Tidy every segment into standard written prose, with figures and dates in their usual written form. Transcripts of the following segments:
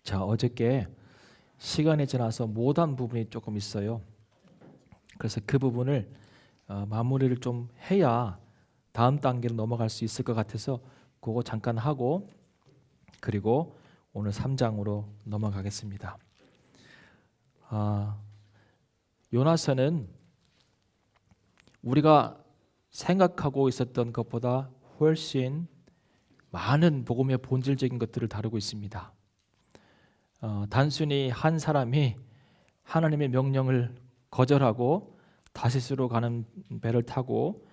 자, 어저께 시간이 지나서 못한 부분이 조금 있어요. 그래서 그 부분을 마무리를 좀 해야 다음 단계로 넘어갈 수 있을 것 같아서 그거 잠깐 하고 그리고 오늘 3장으로 넘어가겠습니다. 요나서는 우리가 생각하고 있었던 것보다 훨씬 많은 복음의 본질적인 것들을 다루고 있습니다. 단순히 한 사람이 하나님의 명령을 거절하고 다시스로 가는 배를 타고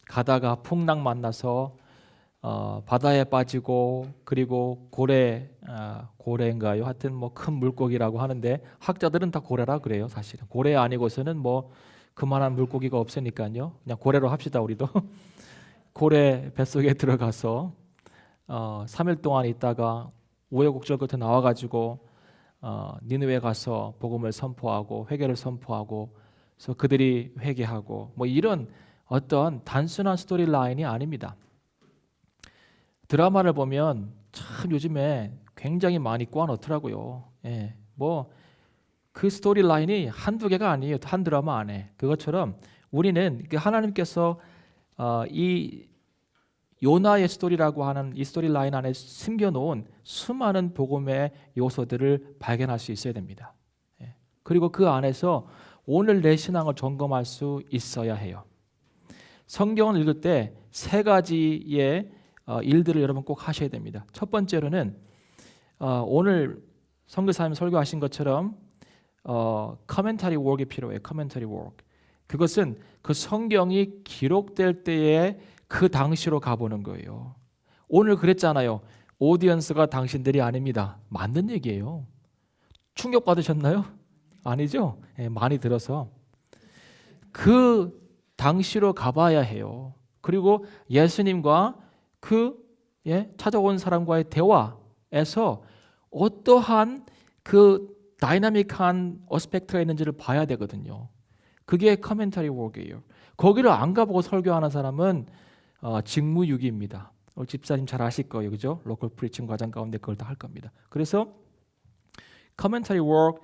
가다가 풍랑 만나서 바다에 빠지고 그리고 고래인가요? 하여튼 뭐 큰 물고기라고 하는데 학자들은 다 고래라 그래요. 사실은 고래 아니고서는 뭐 그만한 물고기가 없으니까요. 그냥 고래로 합시다 우리도. 고래 뱃속에 들어가서 3일 동안 있다가 우여곡절 끝에 나와가지고 니느웨 가서 복음을 선포하고 회개를 선포하고 그래서 그들이 회개하고 뭐 이런 어떤 단순한 스토리 라인이 아닙니다. 드라마를 보면 참 요즘에 굉장히 많이 꼬아넣더라고요. 예, 뭐 그 스토리 라인이 한두 개가 아니에요. 한 드라마 안에. 그것처럼 우리는 하나님께서 이 요나의 스토리라고 하는 이 스토리 라인 안에 숨겨놓은 수많은 복음의 요소들을 발견할 수 있어야 됩니다. 예. 그리고 그 안에서 오늘 내 신앙을 점검할 수 있어야 해요. 성경을 읽을 때 세 가지의 일들을 여러분 꼭 하셔야 됩니다. 첫 번째로는 오늘 선교사님 설교하신 것처럼 커멘터리 워크이 필요해요. 커멘터리 워크. 그것은 그 성경이 기록될 때에 그 당시로 가보는 거예요. 오늘 그랬잖아요. 오디언스가 당신들이 아닙니다. 맞는 얘기예요. 충격 받으셨나요? 아니죠? 예, 많이 들어서 그 당시로 가봐야 해요. 그리고 예수님과 찾아온 사람과의 대화에서 어떠한 그 다이나믹한 어스펙트가 있는지를 봐야 되거든요. 그게 커멘터리 워크예요. 거기를 안 가보고 설교하는 사람은 직무유기입니다. 우리 집사님 잘 아실 거예요, 그죠? 로컬 프리칭 과정 가운데 그걸 다 할 겁니다. 그래서 커멘터리 워크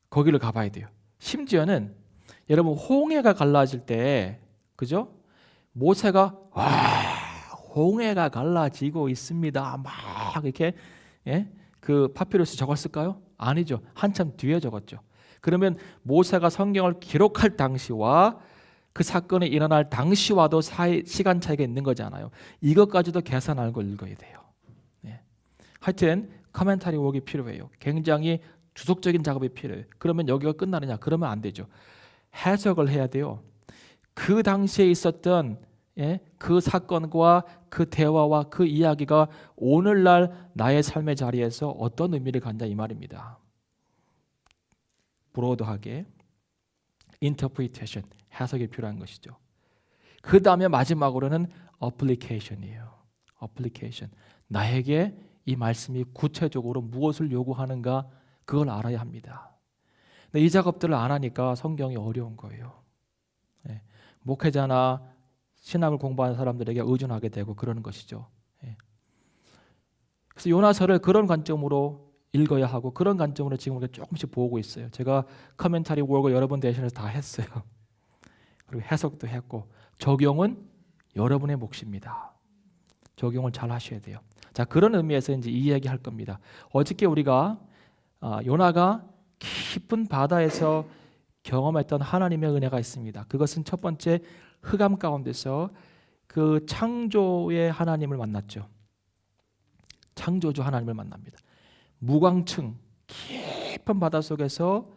거기를 가봐야 돼요. 심지어는 여러분 홍해가 갈라질 때, 그죠? 모세가 홍해가 갈라지고 있습니다. 막 이렇게 그 파피루스 적었을까요? 아니죠. 한참 뒤에 적었죠. 그러면 모세가 성경을 기록할 당시와 그 사건이 일어날 당시와도 시간 차이가 있는 거잖아요. 이것까지도 계산하고 읽어야 돼요. 하여튼 커멘터리 워크가 필요해요. 굉장히 주석적인 작업이 필요해요. 그러면 여기가 끝나느냐? 그러면 안 되죠. 해석을 해야 돼요. 그 당시에 있었던 그 사건과 그 대화와 그 이야기가 오늘날 나의 삶의 자리에서 어떤 의미를 갖냐 이 말입니다. 브로드하게 interpretation, 해석이 필요한 것이죠. 그 다음에 마지막으로는 application이에요. application. 나에게 이 말씀이 구체적으로 무엇을 요구하는가 그걸 알아야 합니다. 근데 이 작업들을 안 하니까 성경이 어려운 거예요. 목회자나 신학을 공부하는 사람들에게 의존하게 되고 그러는 것이죠. 그래서 요나서를 그런 관점으로 읽어야 하고 그런 관점으로 지금 우리가 조금씩 보고 있어요. 제가 커멘터리 워크를 여러 번 대신해서 다 했어요. 그리고 해석도 했고 적용은 여러분의 몫입니다. 적용을 잘 하셔야 돼요. 자, 그런 의미에서 이제 이 이야기 할 겁니다. 어저께 우리가 요나가 깊은 바다에서 경험했던 하나님의 은혜가 있습니다. 그것은 첫 번째 흑암 가운데서 그 창조의 하나님을 만났죠. 창조주 하나님을 만납니다. 무광층 깊은 바다 속에서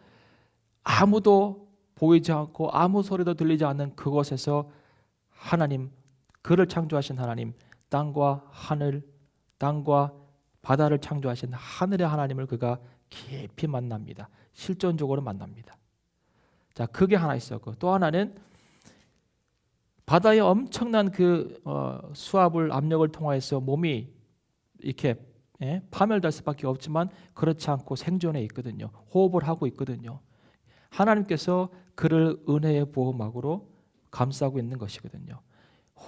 아무도 보이지 않고 아무 소리도 들리지 않는 그곳에서 하나님, 그를 창조하신 하나님, 땅과 하늘, 땅과 바다를 창조하신 하늘의 하나님을 그가 깊이 만납니다. 실존적으로 만납니다. 자, 그게 하나 있었고 또 하나는 바다의 엄청난 그 수압을 압력을 통해서 몸이 이렇게 파멸될 수밖에 없지만 그렇지 않고 생존해 있거든요. 호흡을 하고 있거든요. 하나님께서 그를 은혜의 보호막으로 감싸고 있는 것이거든요.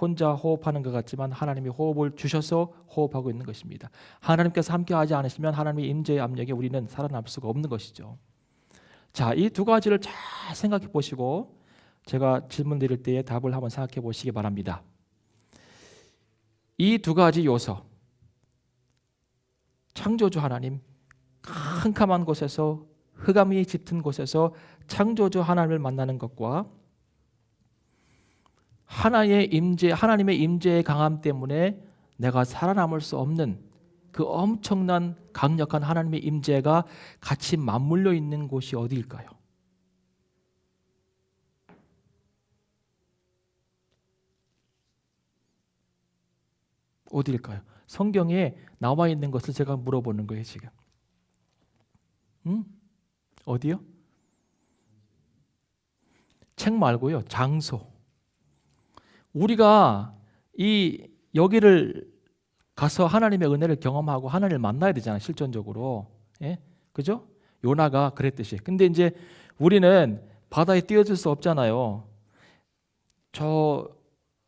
혼자 호흡하는 것 같지만 하나님이 호흡을 주셔서 호흡하고 있는 것입니다. 하나님께서 함께하지 않으시면 하나님의 임재의 압력에 우리는 살아남을 수가 없는 것이죠. 자, 이 두 가지를 잘 생각해 보시고 제가 질문 드릴 때에 답을 한번 생각해 보시기 바랍니다. 이 두 가지 요소, 창조주 하나님, 캄캄한 곳에서 흑암이 짙은 곳에서 창조주 하나님을 만나는 것과 하나님의 임재의 강함 때문에 내가 살아남을 수 없는 그 엄청난 강력한 하나님의 임재가 같이 맞물려 있는 곳이 어디일까요? 어디일까요? 성경에 나와 있는 것을 제가 물어보는 거예요, 지금. 어디요? 책 말고요, 장소. 우리가 여기를 가서 하나님의 은혜를 경험하고 하나님을 만나야 되잖아요, 실존적으로. 예? 그죠? 요나가 그랬듯이. 근데 이제 우리는 바다에 뛰어들 수 없잖아요. 저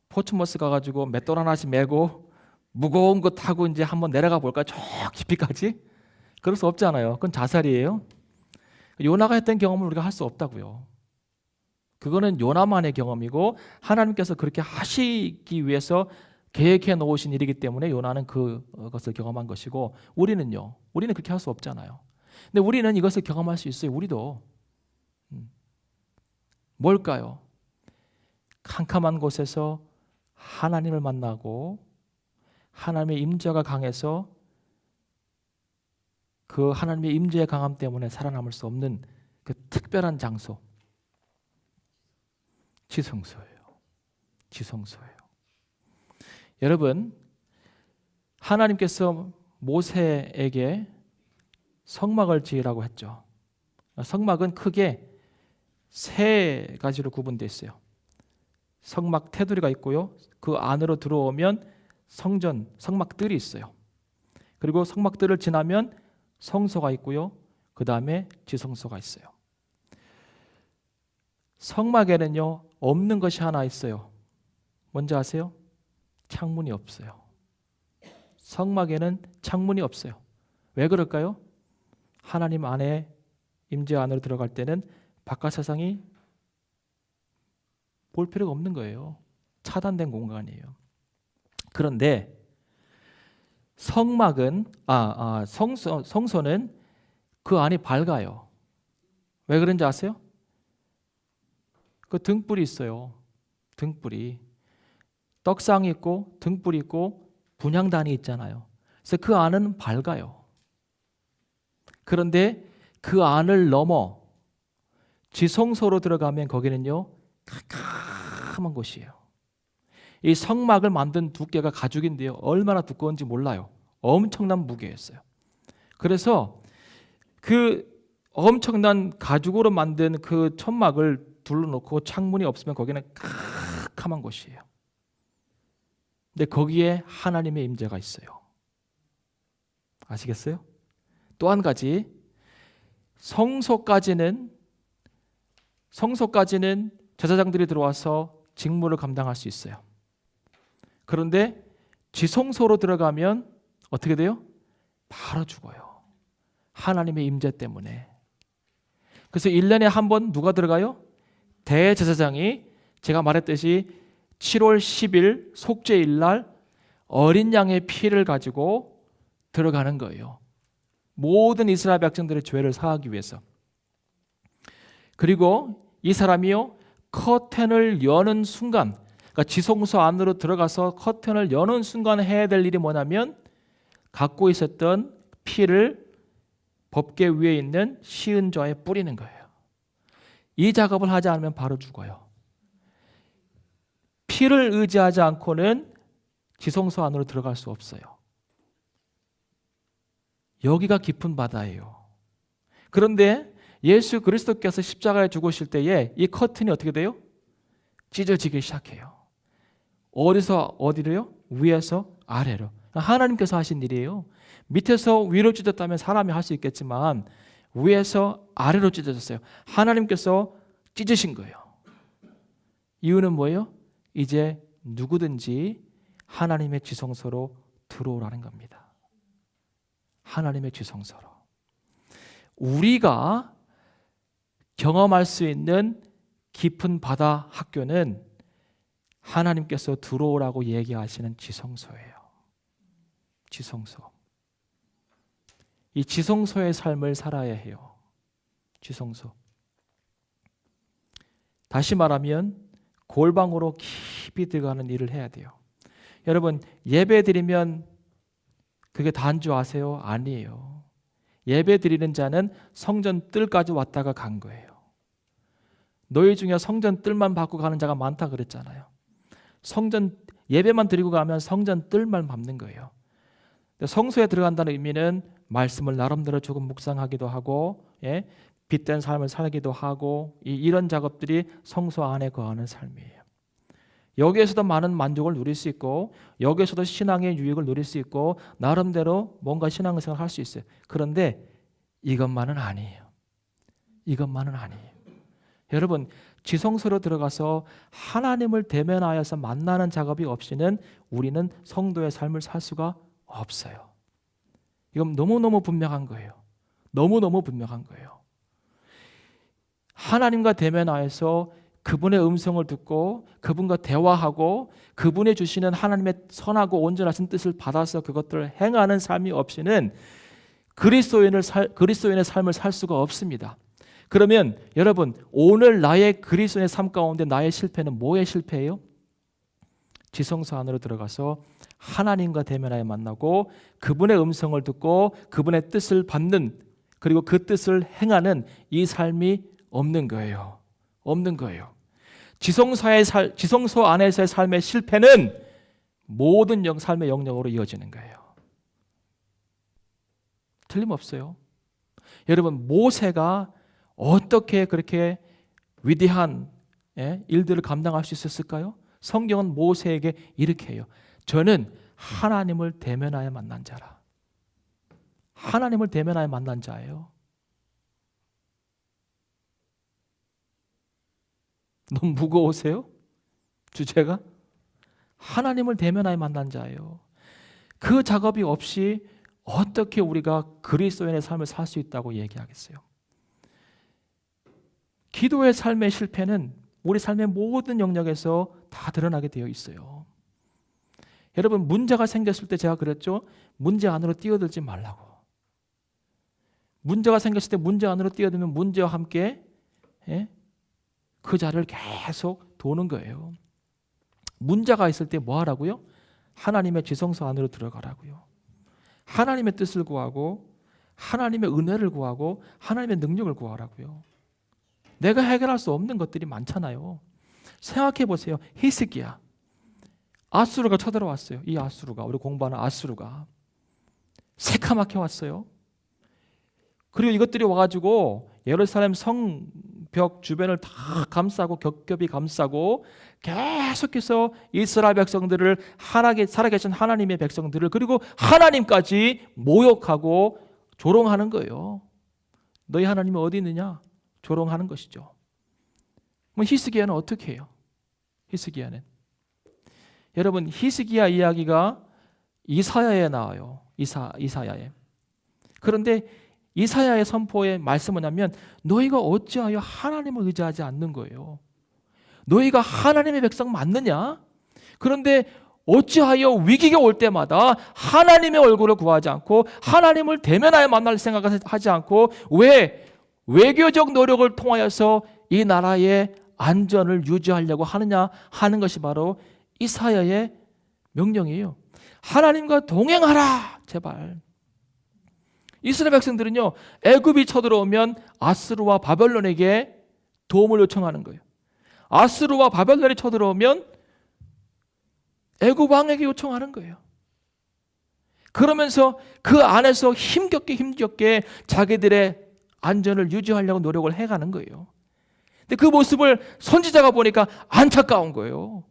포츠머스 가가지고 맷돌 하나씩 메고 무거운 거 타고 이제 한번 내려가 볼까? 저 깊이까지? 그럴 수 없잖아요. 그건 자살이에요. 요나가 했던 경험을 우리가 할 수 없다고요. 그거는 요나만의 경험이고 하나님께서 그렇게 하시기 위해서 계획해 놓으신 일이기 때문에 요나는 그것을 경험한 것이고 우리는요. 우리는 그렇게 할 수 없잖아요. 근데 우리는 이것을 경험할 수 있어요. 우리도. 뭘까요? 캄캄한 곳에서 하나님을 만나고 하나님의 임재가 강해서 그 하나님의 임재의 강함 때문에 살아남을 수 없는 그 특별한 장소, 지성소예요. 지성소예요. 여러분, 하나님께서 모세에게 성막을 지으라고 했죠. 성막은 크게 세 가지로 구분되어 있어요. 성막 테두리가 있고요. 그 안으로 들어오면 성전, 성막들이 있어요. 그리고 성막들을 지나면 성소가 있고요. 그 다음에 지성소가 있어요. 성막에는요, 없는 것이 하나 있어요. 뭔지 아세요? 창문이 없어요. 성막에는 창문이 없어요. 왜 그럴까요? 하나님 안에 임재 안으로 들어갈 때는 바깥 세상이 볼 필요가 없는 거예요. 차단된 공간이에요. 그런데 성막은 성소는 그 안이 밝아요. 왜 그런지 아세요? 그 등불이 있어요. 등불이 떡상이 있고 등불이 있고 분향단이 있잖아요. 그래서 그 안은 밝아요. 그런데 그 안을 넘어 지성소로 들어가면 거기는요 캄캄한 곳이에요. 이 성막을 만든 두께가 가죽인데요, 얼마나 두꺼운지 몰라요. 엄청난 무게였어요. 그래서 그 엄청난 가죽으로 만든 그 천막을 둘러놓고 창문이 없으면 거기는 캄캄한 곳이에요. 근데 거기에 하나님의 임재가 있어요. 아시겠어요? 또 한 가지, 성소까지는 제사장들이 들어와서 직무를 감당할 수 있어요. 그런데 지성소로 들어가면 어떻게 돼요? 바로 죽어요. 하나님의 임재 때문에. 그래서 1년에 한 번 누가 들어가요? 대제사장이, 제가 말했듯이 7월 10일 속죄일 날 어린 양의 피를 가지고 들어가는 거예요. 모든 이스라엘 백성들의 죄를 사하기 위해서. 그리고 이 사람이요, 커튼을 여는 순간, 그러니까 지성소 안으로 들어가서 커튼을 여는 순간 해야 될 일이 뭐냐면 갖고 있었던 피를 법궤 위에 있는 시은좌에 뿌리는 거예요. 이 작업을 하지 않으면 바로 죽어요. 피를 의지하지 않고는 지성소 안으로 들어갈 수 없어요. 여기가 깊은 바다예요. 그런데 예수 그리스도께서 십자가에 죽으실 때에 이 커튼이 어떻게 돼요? 찢어지기 시작해요. 어디서 어디로요? 위에서 아래로. 하나님께서 하신 일이에요. 밑에서 위로 찢었다면 사람이 할 수 있겠지만 위에서 아래로 찢어졌어요. 하나님께서 찢으신 거예요. 이유는 뭐예요? 이제 누구든지 하나님의 지성소로 들어오라는 겁니다. 하나님의 지성소로. 우리가 경험할 수 있는 깊은 바다 학교는 하나님께서 들어오라고 얘기하시는 지성소예요. 지성소. 이 지성소의 삶을 살아야 해요. 지성소. 다시 말하면 골방으로 깊이 들어가는 일을 해야 돼요. 여러분, 예배 드리면 그게 다인 줄 아세요? 아니에요. 예배 드리는 자는 성전 뜰까지 왔다가 간 거예요. 너희 중에 성전 뜰만 밟고 가는 자가 많다 그랬잖아요. 성전 예배만 드리고 가면 성전 뜰만 밟는 거예요. 성소에 들어간다는 의미는 말씀을 나름대로 조금 묵상하기도 하고, 빛된 삶을 살기도 하고, 이런 작업들이 성소 안에 거하는 삶이에요. 여기에서도 많은 만족을 누릴 수 있고, 여기에서도 신앙의 유익을 누릴 수 있고, 나름대로 뭔가 신앙생활을 할 수 있어요. 그런데 이것만은 아니에요. 이것만은 아니에요. 여러분, 지성소로 들어가서 하나님을 대면하여서 만나는 작업이 없이는 우리는 성도의 삶을 살 수가 없어요. 이건 너무너무 분명한 거예요. 너무너무 분명한 거예요. 하나님과 대면하여서 그분의 음성을 듣고 그분과 대화하고 그분이 주시는 하나님의 선하고 온전하신 뜻을 받아서 그것들을 행하는 삶이 없이는 그리스도인의 삶을 살 수가 없습니다. 그러면 여러분, 오늘 나의 그리스도인의 삶 가운데 나의 실패는 뭐의 실패예요? 지성소 안으로 들어가서 하나님과 대면하여 만나고 그분의 음성을 듣고 그분의 뜻을 받는, 그리고 그 뜻을 행하는 이 삶이 없는 거예요. 없는 거예요. 지성소 안에서의 삶의 실패는 모든 삶의 영역으로 이어지는 거예요. 틀림없어요. 여러분, 모세가 어떻게 그렇게 위대한 일들을 감당할 수 있었을까요? 성경은 모세에게 이렇게 해요. 저는 하나님을 대면하여 만난 자라. 하나님을 대면하여 만난 자예요. 너무 무거우세요? 주제가? 하나님을 대면하여 만난 자예요. 그 작업이 없이 어떻게 우리가 그리스도인의 삶을 살 수 있다고 얘기하겠어요? 기도의 삶의 실패는 우리 삶의 모든 영역에서 다 드러나게 되어 있어요. 여러분, 문제가 생겼을 때 제가 그랬죠? 문제 안으로 뛰어들지 말라고. 문제가 생겼을 때 문제 안으로 뛰어들면 문제와 함께 그 자리를 계속 도는 거예요. 문제가 있을 때 뭐 하라고요? 하나님의 지성소 안으로 들어가라고요. 하나님의 뜻을 구하고 하나님의 은혜를 구하고 하나님의 능력을 구하라고요. 내가 해결할 수 없는 것들이 많잖아요. 생각해 보세요. 히스기야, 아수르가 쳐들어왔어요. 이 아수르가, 우리 공부하는 아수르가 새카맣게 왔어요. 그리고 이것들이 와가지고 예루살렘 성벽 주변을 다 감싸고 겹겹이 감싸고 계속해서 이스라엘 백성들을, 살아계신 하나님의 백성들을, 그리고 하나님까지 모욕하고 조롱하는 거예요. 너희 하나님이 어디 있느냐? 조롱하는 것이죠. 히스기야는 어떻게 해요? 히스기야는, 여러분, 히스기야 이야기가 이사야에 나와요. 이사야에. 그런데 이사야의 선포의 말씀은 뭐냐면 너희가 어찌하여 하나님을 의지하지 않는 거예요. 너희가 하나님의 백성 맞느냐? 그런데 어찌하여 위기가 올 때마다 하나님의 얼굴을 구하지 않고 하나님을 대면하여 만날 생각을 하지 않고 왜 외교적 노력을 통하여서 이 나라의 안전을 유지하려고 하느냐 하는 것이 바로 이사야의 명령이에요. 하나님과 동행하라, 제발. 이스라엘 백성들은요, 애굽이 쳐들어오면 아스루와 바벨론에게 도움을 요청하는 거예요. 아스루와 바벨론이 쳐들어오면 애굽 왕에게 요청하는 거예요. 그러면서 그 안에서 힘겹게 자기들의 안전을 유지하려고 노력을 해가는 거예요. 근데 그 모습을 선지자가 보니까 안타까운 거예요.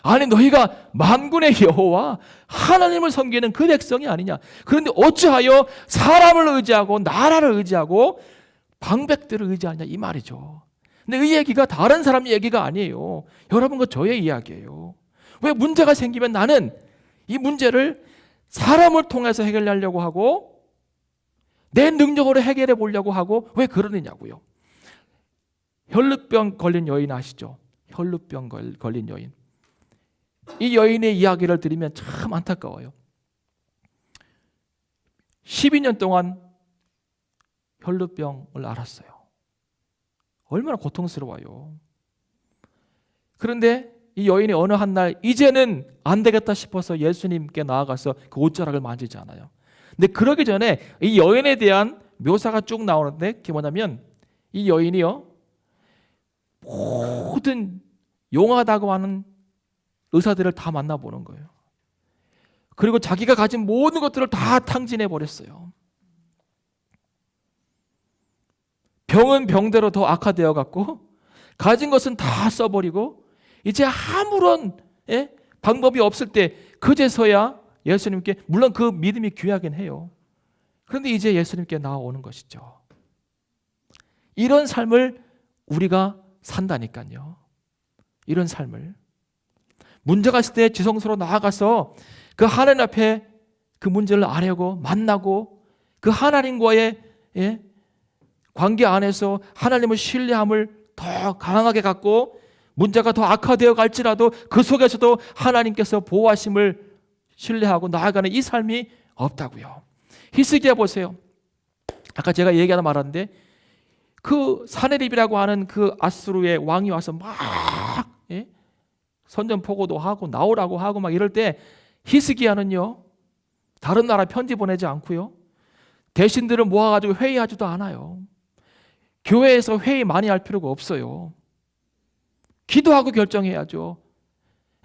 아니, 너희가 만군의 여호와 하나님을 섬기는 그 백성이 아니냐. 그런데 어찌하여 사람을 의지하고 나라를 의지하고 방백들을 의지하냐, 이 말이죠. 근데 이 얘기가 다른 사람 얘기가 아니에요. 여러분과 저의 이야기예요. 왜 문제가 생기면 나는 이 문제를 사람을 통해서 해결하려고 하고 내 능력으로 해결해 보려고 하고 왜 그러느냐고요. 혈루병 걸린 여인 아시죠? 혈루병 걸린 여인. 이 여인의 이야기를 들으면 참 안타까워요. 12년 동안 혈루병을 앓았어요. 얼마나 고통스러워요. 그런데 이 여인이 어느 한 날 이제는 안 되겠다 싶어서 예수님께 나아가서 그 옷자락을 만지잖아요. 근데 그러기 전에 이 여인에 대한 묘사가 쭉 나오는데 그게 뭐냐면 이 여인이요, 모든 용하다고 하는 의사들을 다 만나보는 거예요. 그리고 자기가 가진 모든 것들을 다 탕진해 버렸어요. 병은 병대로 더 악화되어 갖고 가진 것은 다 써버리고 이제 아무런 방법이 없을 때 그제서야 예수님께, 물론 그 믿음이 귀하긴 해요. 그런데 이제 예수님께 나아오는 것이죠. 이런 삶을 우리가 산다니까요. 이런 삶을. 문제가 있을 때 지성소로 나아가서 그 하나님 앞에 그 문제를 아뢰고 만나고 그 하나님과의 관계 안에서 하나님을 신뢰함을 더 강하게 갖고 문제가 더 악화되어 갈지라도 그 속에서도 하나님께서 보호하심을 신뢰하고 나아가는 이 삶이 없다고요. 히스기야 보세요. 아까 제가 얘기하다 말았는데 그 사네립이라고 하는 그 아수르의 왕이 와서 막 선전포고도 하고 나오라고 하고 막 이럴 때 히스기야는요, 다른 나라 편지 보내지 않고요, 대신들을 모아가지고 회의하지도 않아요. 교회에서 회의 많이 할 필요가 없어요. 기도하고 결정해야죠.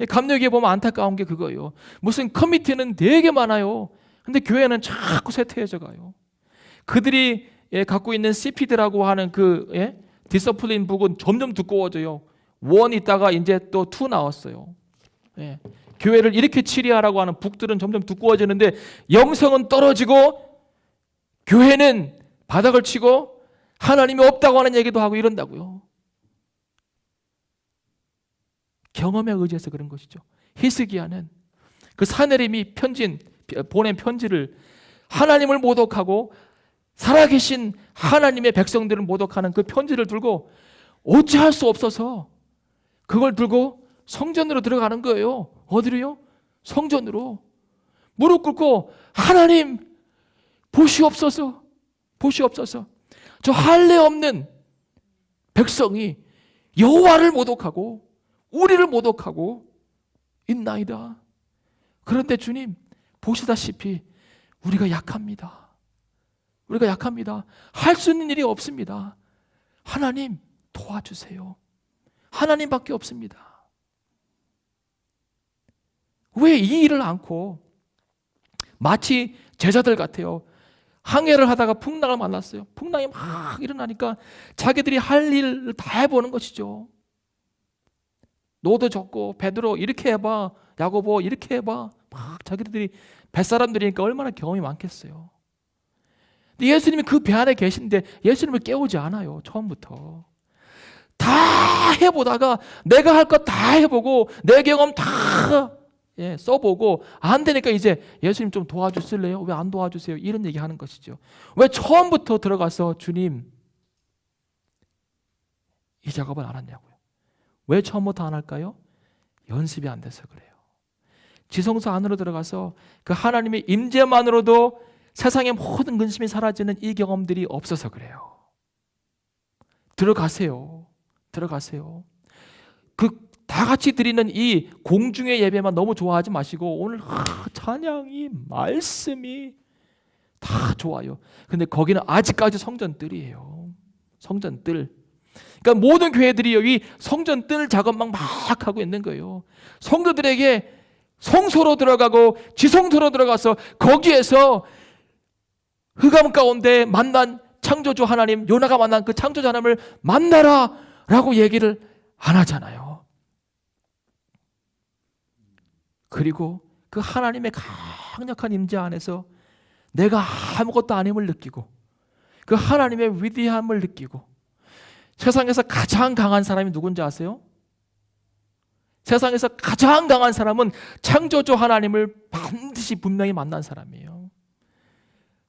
감독에 보면 안타까운 게 그거예요. 무슨 커미티는 되게 많아요. 근데 교회는 자꾸 쇠퇴해져 가요. 그들이 갖고 있는 CPD라고 하는 그 디서플린 북은 점점 두꺼워져요. 1 있다가 이제 또 2 나왔어요. 교회를 이렇게 치리하라고 하는 북들은 점점 두꺼워지는데 영성은 떨어지고 교회는 바닥을 치고 하나님이 없다고 하는 얘기도 하고 이런다고요. 경험에 의지해서 그런 것이죠. 히스기야는 그 사네립이 보낸 편지를 하나님을 모독하고 살아계신 하나님의 백성들을 모독하는 그 편지를 들고 어찌할 수 없어서 그걸 들고 성전으로 들어가는 거예요. 어디로요? 성전으로. 무릎 꿇고 하나님 보시옵소서, 보시옵소서. 저 할례 없는 백성이 여호와를 모독하고 우리를 모독하고 있나이다. 그런데 주님 보시다시피 우리가 약합니다. 우리가 약합니다. 할 수 있는 일이 없습니다. 하나님 도와주세요. 하나님밖에 없습니다. 왜 이 일을 않고 마치 제자들 같아요. 항해를 하다가 풍랑을 만났어요. 풍랑이 막 일어나니까 자기들이 할 일을 다 해보는 것이죠. 노도 젓고 베드로 이렇게 해봐, 야고보 이렇게 해봐, 막 자기들이 뱃사람들이니까 얼마나 경험이 많겠어요. 근데 예수님이 그 배 안에 계신데 예수님을 깨우지 않아요. 처음부터 다 해보다가 내가 할 것 다 해보고 내 경험 다 써보고 안 되니까 이제 예수님 좀 도와주실래요? 왜 안 도와주세요? 이런 얘기 하는 것이죠. 왜 처음부터 들어가서 주님 이 작업을 안 했냐고요. 왜 처음부터 안 할까요? 연습이 안 돼서 그래요. 지성소 안으로 들어가서 그 하나님의 임재만으로도 세상의 모든 근심이 사라지는 이 경험들이 없어서 그래요. 들어가세요. 들어가세요. 그 다 같이 드리는 이 공중의 예배만 너무 좋아하지 마시고 오늘 찬양이 말씀이 다 좋아요. 근데 거기는 아직까지 성전뜰이에요. 성전뜰. 그러니까 모든 교회들이 이 성전뜰 작업만 막 하고 있는 거예요. 성도들에게 성소로 들어가고 지성소로 들어가서 거기에서 흑암 가운데 만난 창조주 하나님, 요나가 만난 그 창조주 하나님을 만나라 라고 얘기를 안 하잖아요. 그리고 그 하나님의 강력한 임재 안에서 내가 아무것도 아님을 느끼고 그 하나님의 위대함을 느끼고 세상에서 가장 강한 사람이 누군지 아세요? 세상에서 가장 강한 사람은 창조주 하나님을 반드시 분명히 만난 사람이에요.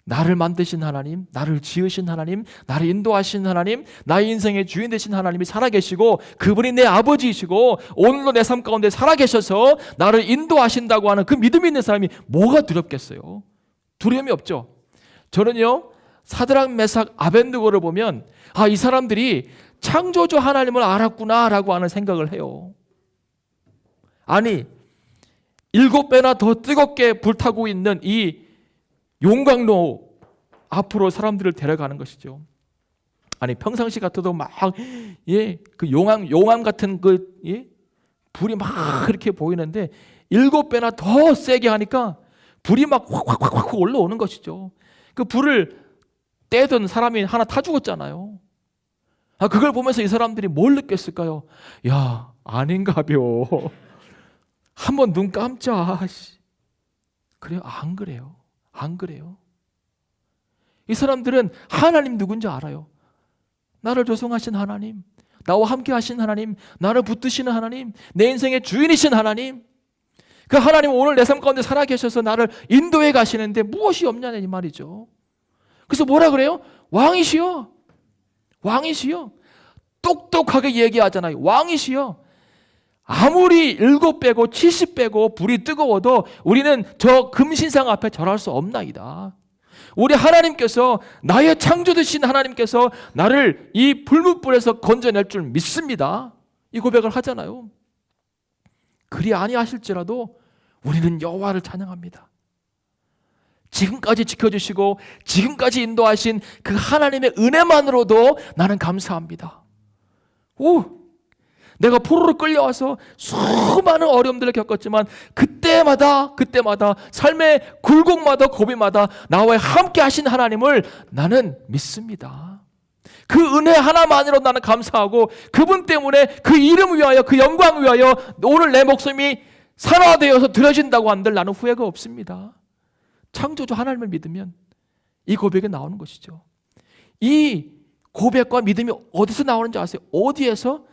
나를 만드신 하나님, 나를 지으신 하나님, 나를 인도하신 하나님, 나의 인생의 주인 되신 하나님이 살아계시고 그분이 내 아버지이시고 오늘도 내 삶 가운데 살아계셔서 나를 인도하신다고 하는 그 믿음이 있는 사람이 뭐가 두렵겠어요? 두려움이 없죠. 저는요, 사드락, 메삭, 아벤느고를 보면 이 사람들이 창조주 하나님을 알았구나라고 하는 생각을 해요. 아니, 7배나 더 뜨겁게 불타고 있는 이 용광로 앞으로 사람들을 데려가는 것이죠. 아니, 평상시 같아도 막, 그 용암 같은 불이 막 이렇게 보이는데 7배나 더 세게 하니까 불이 막 확 올라오는 것이죠. 그 불을 떼던 사람이 하나 타 죽었잖아요. 그걸 보면서 이 사람들이 뭘 느꼈을까요? 야, 아닌가벼. 한번 눈 감자. 그래요? 안 그래요. 안 그래요. 이 사람들은 하나님 누군지 알아요. 나를 조성하신 하나님, 나와 함께 하신 하나님, 나를 붙드시는 하나님, 내 인생의 주인이신 하나님, 그 하나님 오늘 내 삶 가운데 살아계셔서 나를 인도해 가시는데 무엇이 없냐는 이 말이죠. 그래서 뭐라 그래요? 왕이시여, 왕이시여. 똑똑하게 얘기하잖아요. 왕이시여. 아무리 7배고 70배고 불이 뜨거워도 우리는 저 금신상 앞에 절할 수 없나이다. 우리 하나님께서, 나의 창조주신 하나님께서 나를 이 불문불에서 건져낼 줄 믿습니다. 이 고백을 하잖아요. 그리 아니하실지라도 우리는 여호와를 찬양합니다. 지금까지 지켜주시고 지금까지 인도하신 그 하나님의 은혜만으로도 나는 감사합니다. 내가 포로로 끌려와서 수많은 어려움들을 겪었지만 그때마다 삶의 굴곡마다 고비마다 나와 함께 하신 하나님을 나는 믿습니다. 그 은혜 하나만으로 나는 감사하고 그분 때문에 그 이름 위하여 그 영광 위하여 오늘 내 목숨이 산화되어서 드려진다고 한들 나는 후회가 없습니다. 창조주 하나님을 믿으면 이 고백이 나오는 것이죠. 이 고백과 믿음이 어디서 나오는지 아세요? 어디에서?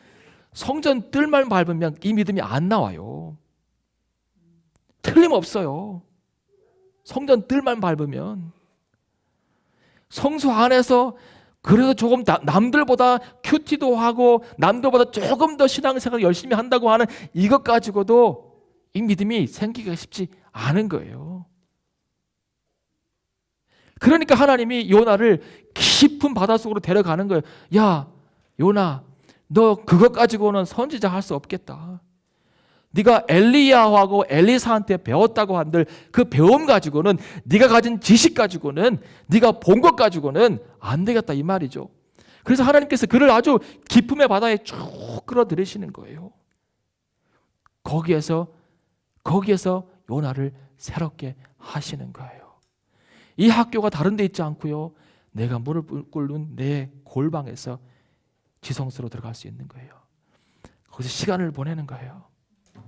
성전 뜰만 밟으면 이 믿음이 안 나와요. 틀림없어요. 성전 뜰만 밟으면. 성소 안에서 그래도 조금 남들보다 큐티도 하고 남들보다 조금 더 신앙생활을 열심히 한다고 하는 이것 가지고도 이 믿음이 생기기가 쉽지 않은 거예요. 그러니까 하나님이 요나를 깊은 바닷속으로 데려가는 거예요. 야, 요나, 너 그것 가지고는 선지자 할 수 없겠다. 네가 엘리야하고 엘리사한테 배웠다고 한들 그 배움 가지고는, 네가 가진 지식 가지고는, 네가 본 것 가지고는 안 되겠다 이 말이죠. 그래서 하나님께서 그를 아주 깊음의 바다에 쭉 끌어들이시는 거예요. 거기에서 요나를 새롭게 하시는 거예요. 이 학교가 다른 데 있지 않고요, 내가 무릎 꿇는 내 골방에서 지성소로 들어갈 수 있는 거예요. 거기서 시간을 보내는 거예요.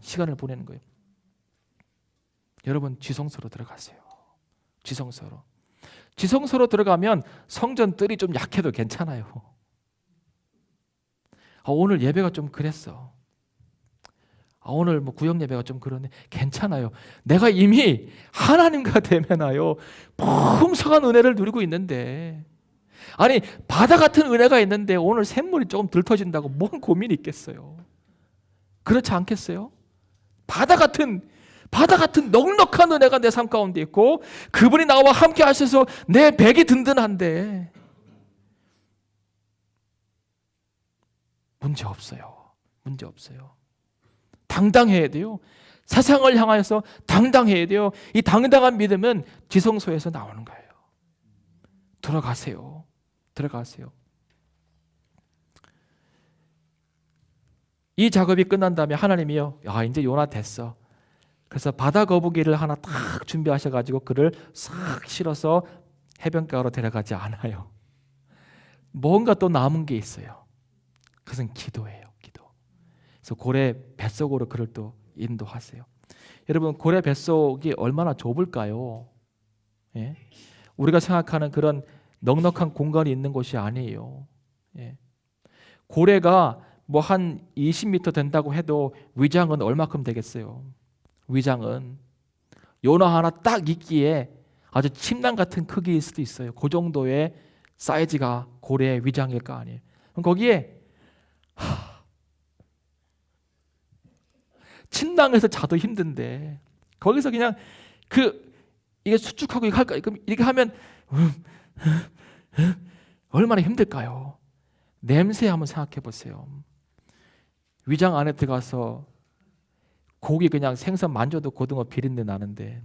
시간을 보내는 거예요. 여러분, 지성소로 들어가세요. 지성소로 들어가면 성전 뜰이 좀 약해도 괜찮아요. 오늘 예배가 좀 그랬어. 오늘 구역 예배가 좀 그러네. 괜찮아요. 내가 이미 하나님과 대면하여 풍성한 은혜를 누리고 있는데, 아니 바다 같은 은혜가 있는데 오늘 샘물이 조금 덜 터진다고 뭔 고민이 있겠어요? 그렇지 않겠어요? 바다 같은 넉넉한 은혜가 내 삶 가운데 있고 그분이 나와 함께 하셔서 내 백이 든든한데 문제 없어요. 당당해야 돼요. 세상을 향하여서 당당해야 돼요. 이 당당한 믿음은 지성소에서 나오는 거예요. 들어가세요. 이 작업이 끝난 다음에 하나님이요, 이제 요나 됐어. 그래서 바다 거북이를 하나 딱 준비하셔가지고 그를 싹 실어서 해변가로 데려가지 않아요. 뭔가 또 남은 게 있어요. 그것은 기도예요. 기도. 그래서 고래 뱃속으로 그를 또 인도하세요. 여러분, 고래 뱃속이 얼마나 좁을까요? 예? 우리가 생각하는 그런 넉넉한 공간이 있는 곳이 아니에요. 예. 고래가 뭐 한 20m 된다고 해도 위장은 얼마큼 되겠어요? 위장은 요나 하나 딱 있기에 아주 침낭 같은 크기일 수도 있어요. 그 정도의 사이즈가 고래의 위장일 거 아니에요. 그럼 거기에 침낭에서 자도 힘든데 거기서 그냥 이게 수축하고 이거 할까? 이렇게 하면 얼마나 힘들까요? 냄새 한번 생각해 보세요. 위장 안에 들어가서 고기 그냥 생선 만져도 고등어 비린내 나는데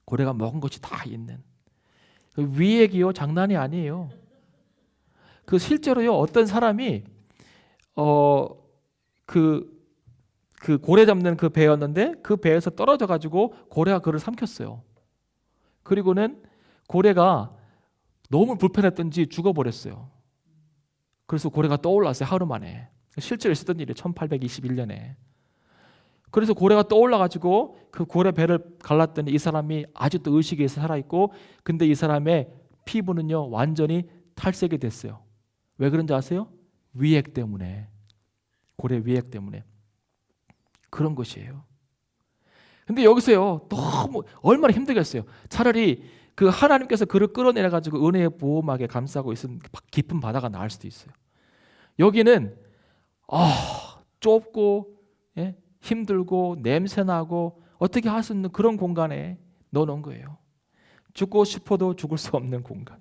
고래가 먹은 것이 다 있는 위액이요 장난이 아니에요. 실제로요 어떤 사람이 그 고래 잡는 그 배였는데 그 배에서 떨어져 가지고 고래가 그를 삼켰어요. 그리고는 고래가 너무 불편했던지 죽어버렸어요. 그래서 고래가 떠올랐어요. 하루 만에. 실제로 있었던 일이에요. 1821년에. 그래서 고래가 떠올라 가지고 그 고래 배를 갈랐더니 이 사람이 아직도 의식이 살아있고 근데 이 사람의 피부는요 완전히 탈색이 됐어요. 왜 그런지 아세요? 위액 때문에. 고래 위액 때문에. 그런 것이에요. 근데 여기서요 너무 얼마나 힘들겠어요. 차라리 그 하나님께서 그를 끌어내려 가지고 은혜의 보호막에 감싸고 있은 깊은 바다가 나을 수도 있어요. 여기는 좁고 힘들고 냄새나고 어떻게 할 수 있는 그런 공간에 넣어놓은 거예요. 죽고 싶어도 죽을 수 없는 공간.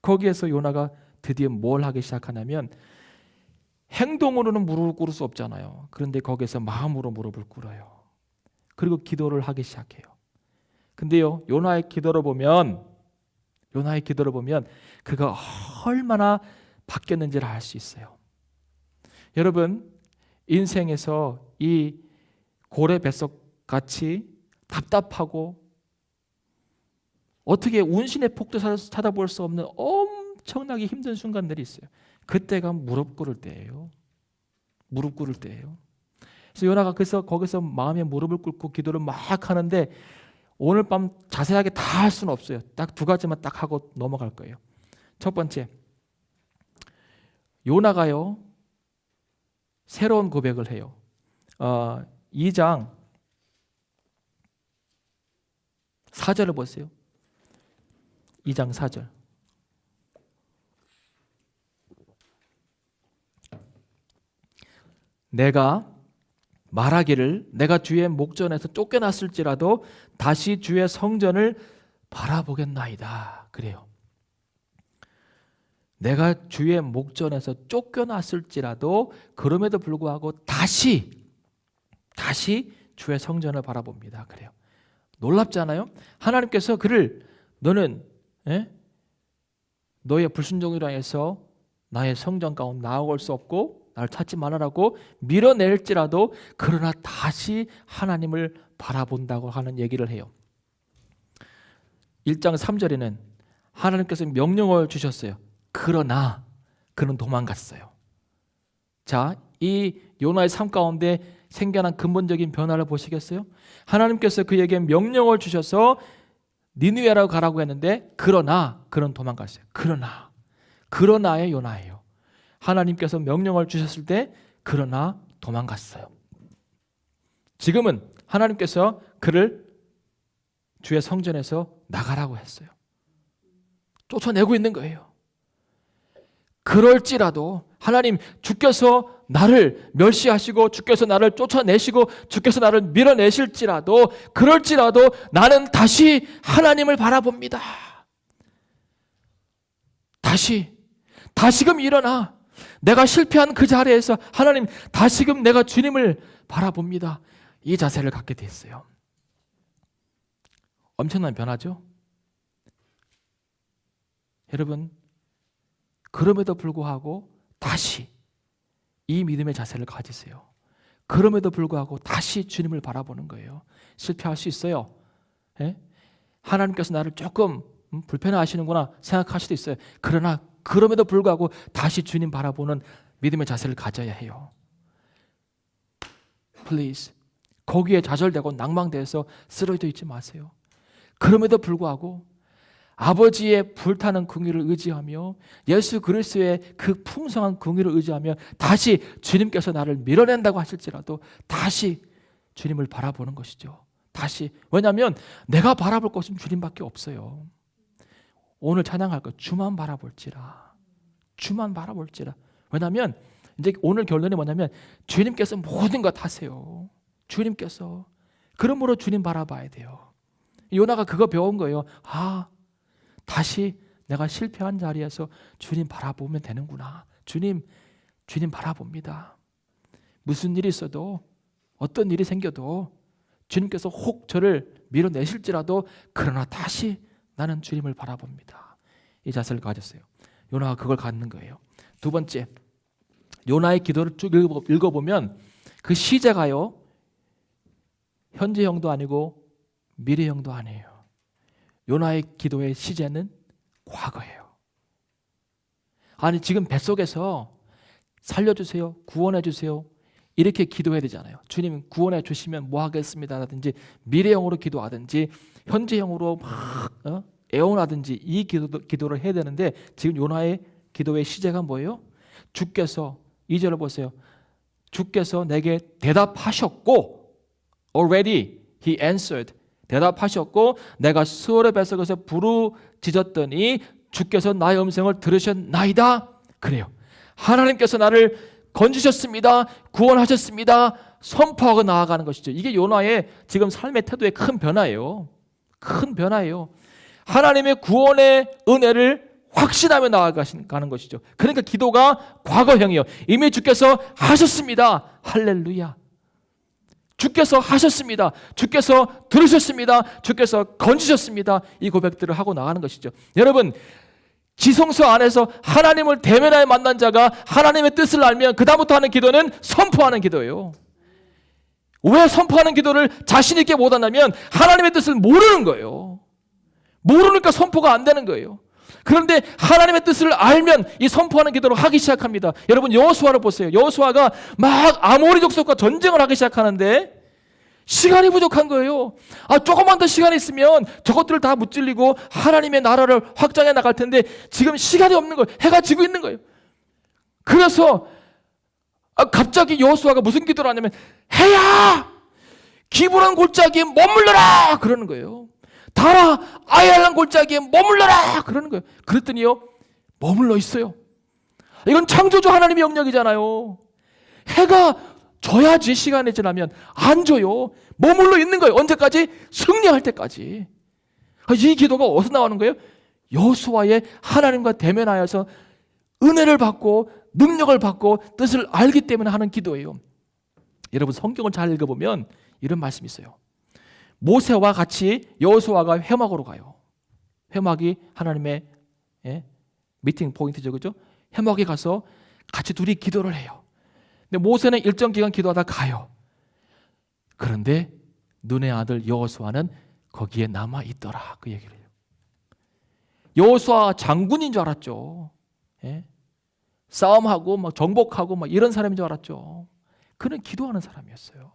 거기에서 요나가 드디어 뭘 하기 시작하냐면 행동으로는 무릎을 꿇을 수 없잖아요. 그런데 거기에서 마음으로 무릎을 꿇어요. 그리고 기도를 하기 시작해요. 근데요 요나의 기도를 보면 그가 얼마나 바뀌었는지를 알 수 있어요. 여러분 인생에서 이 고래 뱃속 같이 답답하고 어떻게 운신의 폭도 찾아볼 수 없는 엄청나게 힘든 순간들이 있어요. 그때가 무릎 꿇을 때예요. 무릎 꿇을 때예요. 그래서 요나가 거기서 마음에 무릎을 꿇고 기도를 막 하는데 오늘 밤 자세하게 다 할 수는 없어요. 딱 두 가지만 딱 하고 넘어갈 거예요. 첫 번째, 요나가요 새로운 고백을 해요. 2장 4절을 보세요. 2장 4절. 내가 말하기를 내가 주의 목전에서 쫓겨났을지라도 다시 주의 성전을 바라보겠나이다. 그래요. 내가 주의 목전에서 쫓겨났을지라도 그럼에도 불구하고 다시 주의 성전을 바라봅니다. 그래요. 놀랍잖아요. 하나님께서 그를 너는 너의 불순종으로 인해서 나의 성전 가운데 나아올 수 없고 나를 찾지 말아라고 밀어낼지라도 그러나 다시 하나님을 바라본다고 하는 얘기를 해요. 1장 3절에는 하나님께서 명령을 주셨어요. 그러나 그는 도망갔어요. 자, 이 요나의 삶 가운데 생겨난 근본적인 변화를 보시겠어요? 하나님께서 그에게 명령을 주셔서 니느웨라고 가라고 했는데 그러나 그는 도망갔어요. 그러나의 요나예요. 하나님께서 명령을 주셨을 때 그러나 도망갔어요. 지금은 하나님께서 그를 주의 성전에서 나가라고 했어요. 쫓아내고 있는 거예요. 그럴지라도 하나님 주께서 나를 멸시하시고 주께서 나를 쫓아내시고 주께서 나를 밀어내실지라도 그럴지라도 나는 다시 하나님을 바라봅니다. 다시금 일어나 내가 실패한 그 자리에서 하나님 다시금 내가 주님을 바라봅니다. 이 자세를 갖게 됐어요. 엄청난 변화죠. 여러분 그럼에도 불구하고 다시 이 믿음의 자세를 가지세요. 그럼에도 불구하고 다시 주님을 바라보는 거예요. 실패할 수 있어요. 하나님께서 나를 조금 불편해하시는구나 생각할 수도 있어요. 그러나 그럼에도 불구하고 다시 주님 바라보는 믿음의 자세를 가져야 해요. Please. 거기에 좌절되고 낭망되어서 쓰러져 있지 마세요. 그럼에도 불구하고 아버지의 불타는 긍휼을 의지하며 예수 그리스도의 그 풍성한 긍휼을 의지하며 다시 주님께서 나를 밀어낸다고 하실지라도 다시 주님을 바라보는 것이죠. 다시. 왜냐하면 내가 바라볼 것은 주님밖에 없어요. 오늘 찬양할 것 주만 바라볼지라. 주만 바라볼지라. 왜냐하면 이제 오늘 결론이 뭐냐면 주님께서 모든 것 하세요. 주님께서. 그러므로 주님 바라봐야 돼요. 요나가 그거 배운 거예요. 다시 내가 실패한 자리에서 주님 바라보면 되는구나. 주님 바라봅니다. 무슨 일이 있어도 어떤 일이 생겨도 주님께서 혹 저를 밀어내실지라도 그러나 다시 나는 주님을 바라봅니다. 이 자세를 가졌어요. 요나가 그걸 갖는 거예요. 두 번째, 요나의 기도를 쭉 읽어보면 그 시제가요, 현재형도 아니고 미래형도 아니에요. 요나의 기도의 시제는 과거예요. 아니 지금 뱃속에서 살려주세요, 구원해 주세요 이렇게 기도해야 되잖아요. 주님 구원해 주시면 뭐 하겠습니다 라든지 미래형으로 기도하든지 현재형으로 막 애원하든지 이 기도를 해야 되는데 지금 요나의 기도의 시제가 뭐예요? 주께서 2절을 보세요. 주께서 내게 대답하셨고 already he answered 대답하셨고 내가 수월의 뱃속에서 부르짖었더니 주께서 나의 음성을 들으셨나이다. 그래요. 하나님께서 나를 건지셨습니다. 구원하셨습니다. 선포하고 나아가는 것이죠. 이게 요나의 지금 삶의 태도의 큰 변화예요. 큰 변화예요. 하나님의 구원의 은혜를 확신하며 나아가는 것이죠. 그러니까 기도가 과거형이에요. 이미 주께서 하셨습니다. 할렐루야. 주께서 하셨습니다. 주께서 들으셨습니다. 주께서 건지셨습니다. 이 고백들을 하고 나가는 것이죠. 여러분, 지성소 안에서 하나님을 대면하여 만난 자가 하나님의 뜻을 알면 그 다음부터 하는 기도는 선포하는 기도예요. 왜 선포하는 기도를 자신 있게 못하냐면 하나님의 뜻을 모르는 거예요. 모르니까 선포가 안 되는 거예요. 그런데 하나님의 뜻을 알면 이 선포하는 기도를 하기 시작합니다. 여러분 여호수아를 보세요. 여호수아가 막 아모리 족속과 전쟁을 하기 시작하는데 시간이 부족한 거예요. 조금만 더 시간이 있으면 저것들을 다 무찔리고 하나님의 나라를 확장해 나갈 텐데 지금 시간이 없는 거예요. 해가 지고 있는 거예요. 그래서 갑자기 여호수아가 무슨 기도를 하냐면 해야 기브론 골짜기에 머물러라 그러는 거예요. 달아 아얄란 골짜기에 머물러라 그러는 거예요. 그랬더니요 머물러 있어요. 이건 창조주 하나님의 영역이잖아요. 해가 져야지. 시간이 지나면 안 져요. 머물러 있는 거예요. 언제까지? 승리할 때까지. 이 기도가 어디서 나오는 거예요? 여호수아의 하나님과 대면하여서 은혜를 받고 능력을 받고 뜻을 알기 때문에 하는 기도예요. 여러분 성경을 잘 읽어보면 이런 말씀이 있어요. 모세와 같이 여호수아가 회막으로 가요. 회막이 하나님의 미팅 포인트죠. 그죠? 회막에 가서 같이 둘이 기도를 해요. 근데 모세는 일정 기간 기도하다 가요. 그런데 눈의 아들 여호수아는 거기에 남아 있더라. 그 얘기를 해요. 여호수아 장군인 줄 알았죠. 싸움하고 막 정복하고 막 이런 사람인 줄 알았죠. 그는 기도하는 사람이었어요.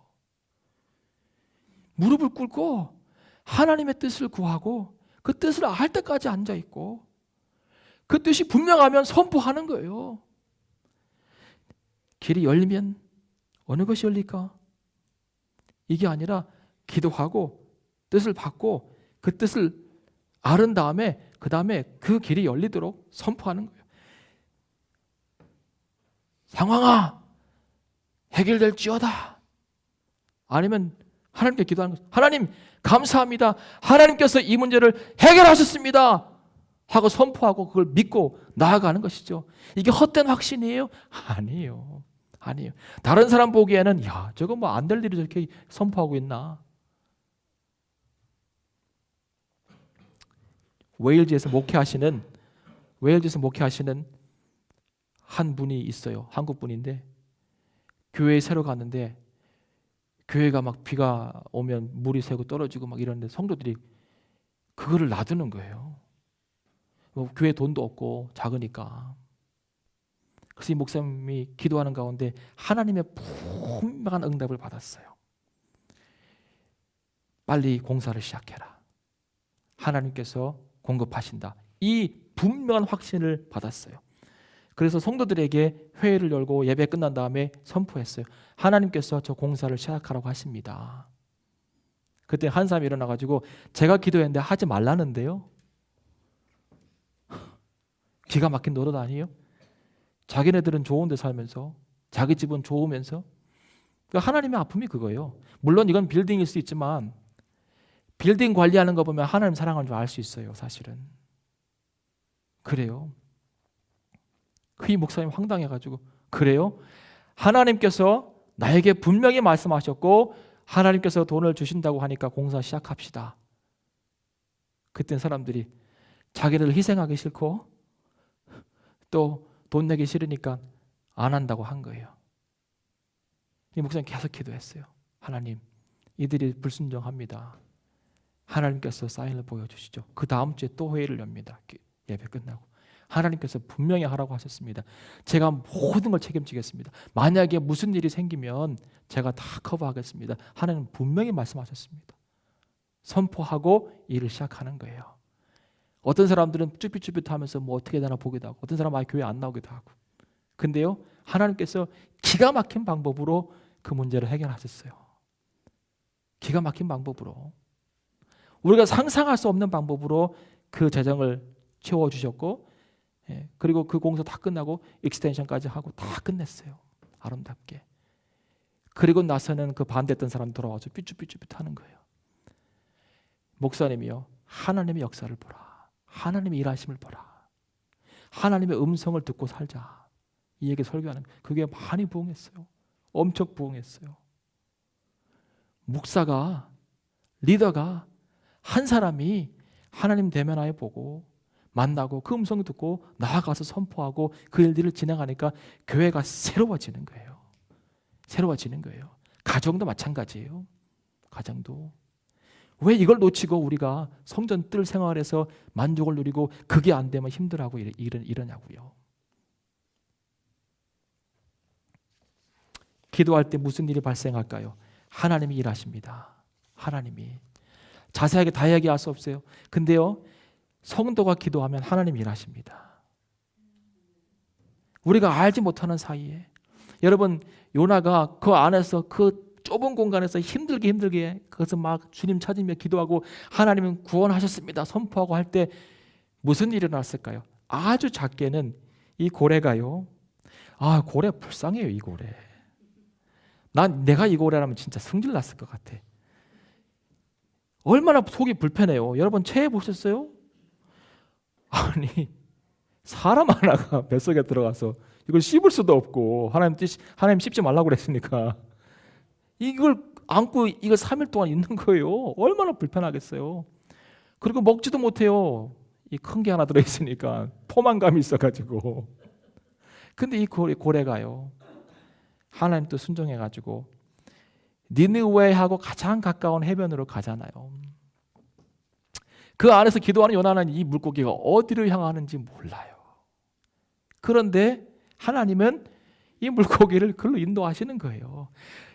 무릎을 꿇고 하나님의 뜻을 구하고 그 뜻을 알 때까지 앉아 있고 그 뜻이 분명하면 선포하는 거예요. 길이 열리면 어느 것이 열릴까? 이게 아니라 기도하고 뜻을 받고 그 뜻을 아는 다음에 그 다음에 그 길이 열리도록 선포하는 거예요. 상황아 해결될지어다. 아니면 하나님께 기도하는 거예요. 하나님 감사합니다. 하나님께서 이 문제를 해결하셨습니다. 하고 선포하고 그걸 믿고 나아가는 것이죠. 이게 헛된 확신이에요? 아니에요. 아니에요. 다른 사람 보기에는 야 저거 뭐 안 될 일이 저렇게 선포하고 있나. 웨일즈에서 목회하시는 한 분이 있어요. 한국 분인데 교회에 새로 갔는데 교회가 막 비가 오면 물이 새고 떨어지고 막 이러는데 성도들이 그거를 놔두는 거예요. 교회 돈도 없고 작으니까. 그래서 이 목사님이 기도하는 가운데 하나님의 분명한 응답을 받았어요. 빨리 공사를 시작해라. 하나님께서 공급하신다. 이 분명한 확신을 받았어요. 그래서 성도들에게 회의를 열고 예배 끝난 다음에 선포했어요. 하나님께서 저 공사를 시작하라고 하십니다. 그때 한 사람이 일어나가지고 제가 기도했는데 하지 말라는데요. 기가 막힌 노릇 아니에요? 자기네들은 좋은 데 살면서 자기 집은 좋으면서 그러니까 하나님의 아픔이 그거예요. 물론 이건 빌딩일 수 있지만 빌딩 관리하는 거 보면 하나님 사랑하는 줄 알 수 있어요. 사실은 그래요. 그 목사님 황당해가지고 그래요? 하나님께서 나에게 분명히 말씀하셨고 하나님께서 돈을 주신다고 하니까 공사 시작합시다. 그땐 사람들이 자기를 희생하기 싫고 또 돈 내기 싫으니까 안 한다고 한 거예요. 이 목사님 계속 기도했어요. 하나님, 이들이 불순종합니다. 하나님께서 사인을 보여주시죠. 그 다음 주에 또 회의를 엽니다. 예배 끝나고. 하나님께서 분명히 하라고 하셨습니다. 제가 모든 걸 책임지겠습니다. 만약에 무슨 일이 생기면 제가 다 커버하겠습니다. 하나님 분명히 말씀하셨습니다. 선포하고 일을 시작하는 거예요. 어떤 사람들은 쭈삣쭈삣하면서 뭐 어떻게 되나 보기도 하고 어떤 사람은 아예 교회 안 나오기도 하고 근데요 하나님께서 기가 막힌 방법으로 그 문제를 해결하셨어요. 기가 막힌 방법으로 우리가 상상할 수 없는 방법으로 그 재정을 채워주셨고 그리고 그 공사 다 끝나고 익스텐션까지 하고 다 끝냈어요. 아름답게. 그리고 나서는 그 반대했던 사람이 돌아와서 삐쭈삐쭈하는 거예요. 목사님이요 하나님의 역사를 보라. 하나님의 일하심을 보라. 하나님의 음성을 듣고 살자. 이 얘기 설교하는 그게 많이 부흥했어요. 엄청 부흥했어요. 목사가 리더가 한 사람이 하나님 대면하여 보고 만나고 그 음성을 듣고 나아가서 선포하고 그 일들을 진행하니까 교회가 새로워지는 거예요. 새로워지는 거예요. 가정도 마찬가지예요. 가정도. 왜 이걸 놓치고 우리가 성전 뜰 생활에서 만족을 누리고 그게 안 되면 힘들어하고 이러냐고요. 기도할 때 무슨 일이 발생할까요? 하나님이 일하십니다. 하나님이. 자세하게 다 이야기할 수 없어요. 근데요. 성도가 기도하면 하나님이 일하십니다. 우리가 알지 못하는 사이에 여러분 요나가 그 안에서 그 좁은 공간에서 힘들게 그것을 막 주님 찾으며 기도하고 하나님은 구원하셨습니다. 선포하고 할 때 무슨 일이 일어났을까요? 아주 작게는 이 고래가요. 아 고래 불쌍해요. 이 고래. 내가 이 고래라면 진짜 성질 났을 것 같아. 얼마나 속이 불편해요. 여러분 체해 보셨어요? 아니 사람 하나가 뱃속에 들어가서 이걸 씹을 수도 없고 하나님 씹지 말라고 그랬으니까 이걸 안고 이걸 3일 동안 있는 거예요. 얼마나 불편하겠어요. 그리고 먹지도 못해요. 이 큰 게 하나 들어있으니까 포만감이 있어가지고. 근데 이 고래가요. 하나님 또 순종해가지고 니느웨하고 가장 가까운 해변으로 가잖아요. 그 안에서 기도하는 요나는 이 물고기가 어디로 향하는지 몰라요. 그런데 하나님은 이 물고기를 그걸로 인도하시는 거예요.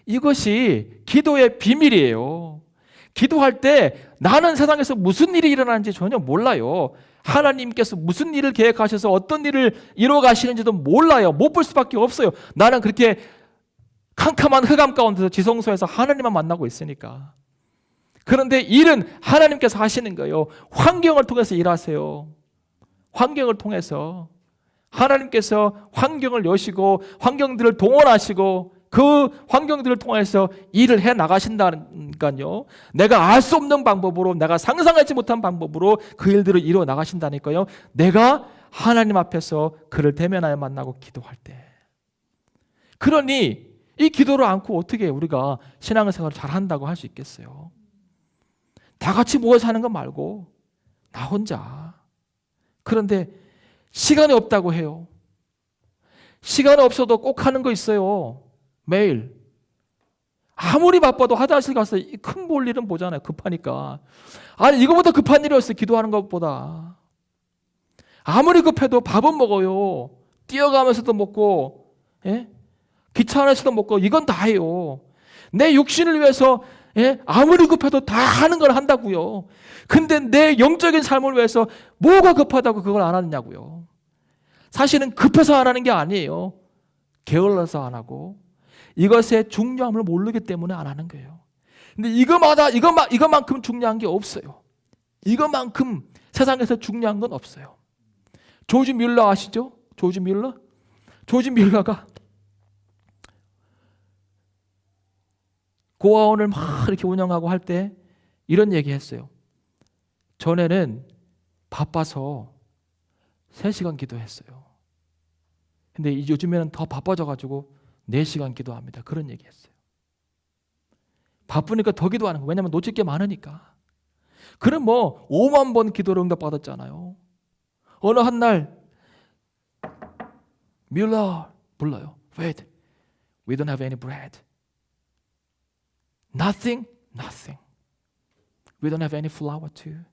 이것이 기도의 비밀이에요. 기도할 때 나는 세상에서 무슨 일이 일어나는지 전혀 몰라요. 하나님께서 무슨 일을 계획하셔서 어떤 일을 이루어 가시는지도 몰라요. 못 볼 수밖에 없어요. 나는 그렇게 캄캄한 흑암 가운데서 지성소에서 하나님만 만나고 있으니까. 그런데 일은 하나님께서 하시는 거예요. 환경을 통해서 일하세요. 환경을 통해서 하나님께서 환경을 여시고 환경들을 동원하시고 그 환경들을 통해서 일을 해 나가신다니까요. 내가 알 수 없는 방법으로 내가 상상하지 못한 방법으로 그 일들을 이루어 나가신다니까요. 내가 하나님 앞에서 그를 대면하여 만나고 기도할 때. 그러니 이 기도를 않고 어떻게 우리가 신앙생활을 잘한다고 할 수 있겠어요? 다 같이 모여서 하는 거 말고 나 혼자. 그런데 시간이 없다고 해요. 시간이 없어도 꼭 하는 거 있어요. 매일. 아무리 바빠도 화장실 가서 큰 볼일은 보잖아요. 급하니까. 아니 이거보다 급한 일이었어요. 기도하는 것보다. 아무리 급해도 밥은 먹어요. 뛰어가면서도 먹고 기차 안에서도 먹고 이건 다 해요. 내 육신을 위해서 예? 아무리 급해도 다 하는 걸 한다고요. 근데 내 영적인 삶을 위해서 뭐가 급하다고 그걸 안 하느냐고요. 사실은 급해서 안 하는 게 아니에요. 게을러서 안 하고 이것의 중요함을 모르기 때문에 안 하는 거예요. 근데 이것만큼 중요한 게 없어요. 이것만큼 세상에서 중요한 건 없어요. 조지 뮬러 아시죠? 조지 뮬러? 조지 뮬러가 고아원을 막 이렇게 운영하고 할 때 이런 얘기 했어요. 전에는 바빠서 3시간 기도했어요. 근데 요즘에는 더 바빠져가지고 4시간 기도합니다. 그런 얘기 했어요. 바쁘니까 더 기도하는 거예요. 왜냐하면 놓칠 게 많으니까. 그럼 뭐 5만 번 기도를 응답받았잖아요. 어느 한 날 뮬러 불러요. Wait, we don't have any bread. Nothing, nothing. We don't have any flour too.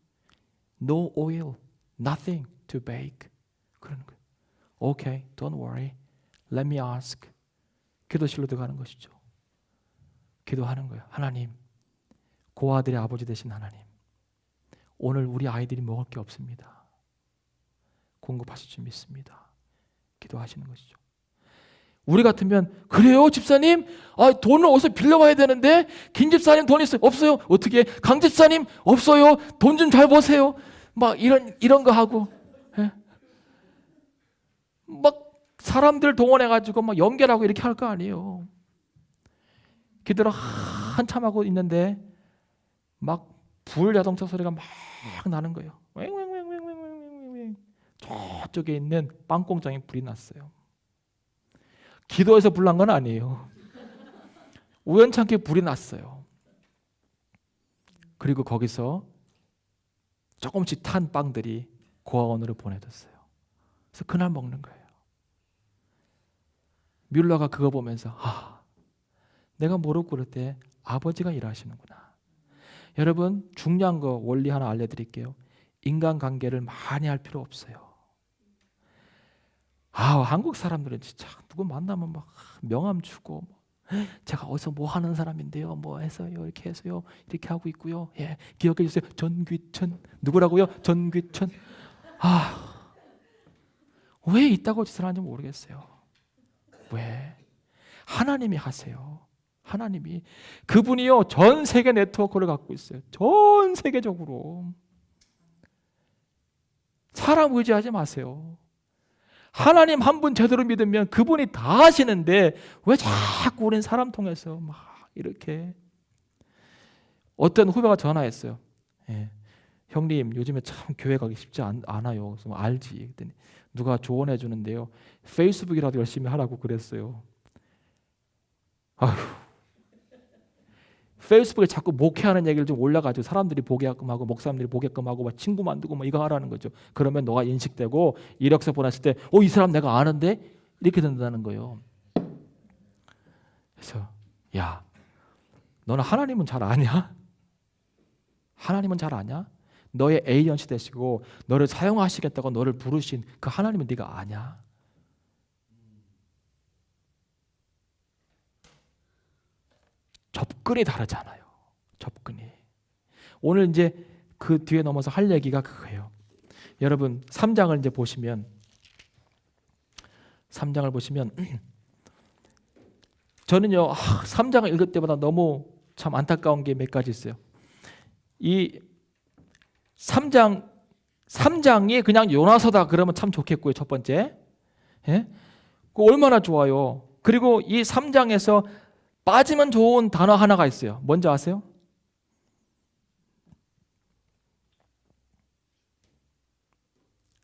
No oil, nothing to bake. 그러는 거예요. Okay, don't worry. Let me ask. 기도실로 들어가는 것이죠. 기도하는 거예요. 하나님, 고아들의 아버지 되신 하나님, 오늘 우리 아이들이 먹을 게 없습니다. 공급하실 줄 믿습니다. 기도하시는 것이죠. 우리 같으면 그래요 집사님? 돈을 어디서 빌려와야 되는데 김 집사님 돈 있어요? 없어요. 어떻게? 강 집사님 없어요. 돈 좀 잘 버세요. 막 이런 거 하고 막 사람들 동원해가지고 막 연결하고 이렇게 할 거 아니에요. 기도를 한참 하고 있는데 막 불 자동차 소리가 막 나는 거예요. 저쪽에 있는 빵 공장에 불이 났어요. 기도해서 불 난 건 아니에요. 우연찮게 불이 났어요. 그리고 거기서 조금씩 탄 빵들이 고아원으로 보내졌어요. 그래서 그날 먹는 거예요. 뮬러가 그거 보면서 내가 모르고 그럴 때 아버지가 일하시는구나. 여러분 중요한 거 원리 하나 알려드릴게요. 인간관계를 많이 할 필요 없어요. 한국 사람들은 진짜 누구 만나면 막 명함 주고 제가 어디서 뭐 하는 사람인데요, 뭐 해서요, 이렇게 해서요, 이렇게 하고 있고요. 예, 기억해 주세요. 전귀천. 누구라고요? 전귀천. 왜 이따고 짓을 하는지 모르겠어요. 왜? 하나님이 하세요. 하나님이. 그분이요 전 세계 네트워크를 갖고 있어요. 전 세계적으로. 사람 의지하지 마세요. 하나님 한 분 제대로 믿으면 그분이 다 하시는데 왜 자꾸 우린 사람 통해서 막 이렇게. 어떤 후배가 전화했어요. 형님 요즘에 참 교회 가기 쉽지 않아요. 그래서 알지. 그랬더니 누가 조언해 주는데요. 페이스북이라도 열심히 하라고 그랬어요. 페이스북에 자꾸 목회하는 얘기를 좀 올려가지고 사람들이 보게끔 하고 목사님들이 보게끔 하고 막 친구 만들고 뭐 이거 하라는 거죠. 그러면 너가 인식되고 이력서 보냈을 때 이 사람 내가 아는데 이렇게 된다는 거예요. 그래서 야, 너는 하나님은 잘 아냐? 하나님은 잘 아냐? 너의 에이전시 되시고 너를 사용하시겠다고 너를 부르신 그 하나님은 네가 아냐? 접근이 다르잖아요. 접근이. 오늘 이제 그 뒤에 넘어서 할 얘기가 그거예요. 여러분 3장을 이제 보시면 3장을 보시면 저는요 3장을 읽을 때마다 너무 참 안타까운 게 몇 가지 있어요. 이 3장이 그냥 요나서다 그러면 참 좋겠고요. 첫 번째. 예? 그 얼마나 좋아요. 그리고 이 3장에서 빠지면 좋은 단어 하나가 있어요. 뭔지 아세요?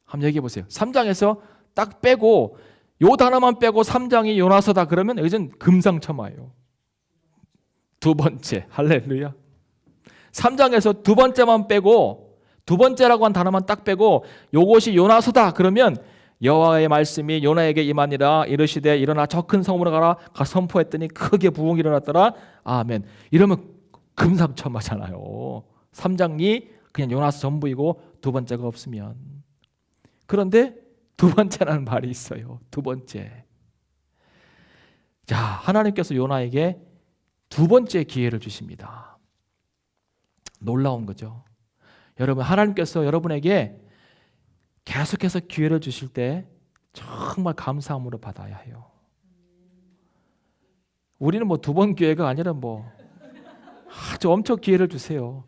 한번 얘기해 보세요. 3장에서 딱 빼고 요 단어만 빼고 3장이 요나서다 그러면 여기는 금상첨화예요. 두 번째. 할렐루야. 3장에서 두 번째만 빼고 두 번째라고 한 단어만 딱 빼고 요것이 요나서다 그러면 여호와의 말씀이 요나에게 임하니라. 이르시되 일어나 저 큰 성읍으로 가라. 가 선포했더니 크게 부흥이 일어났더라. 아멘. 이러면 금상첨화잖아요. 3장이 그냥 요나서 전부이고 두 번째가 없으면. 그런데 두 번째라는 말이 있어요. 두 번째. 자, 하나님께서 요나에게 두 번째 기회를 주십니다. 놀라운 거죠. 여러분, 하나님께서 여러분에게 계속해서 기회를 주실 때 정말 감사함으로 받아야 해요. 우리는 뭐 2번 기회가 아니라 뭐 아주 엄청 기회를 주세요.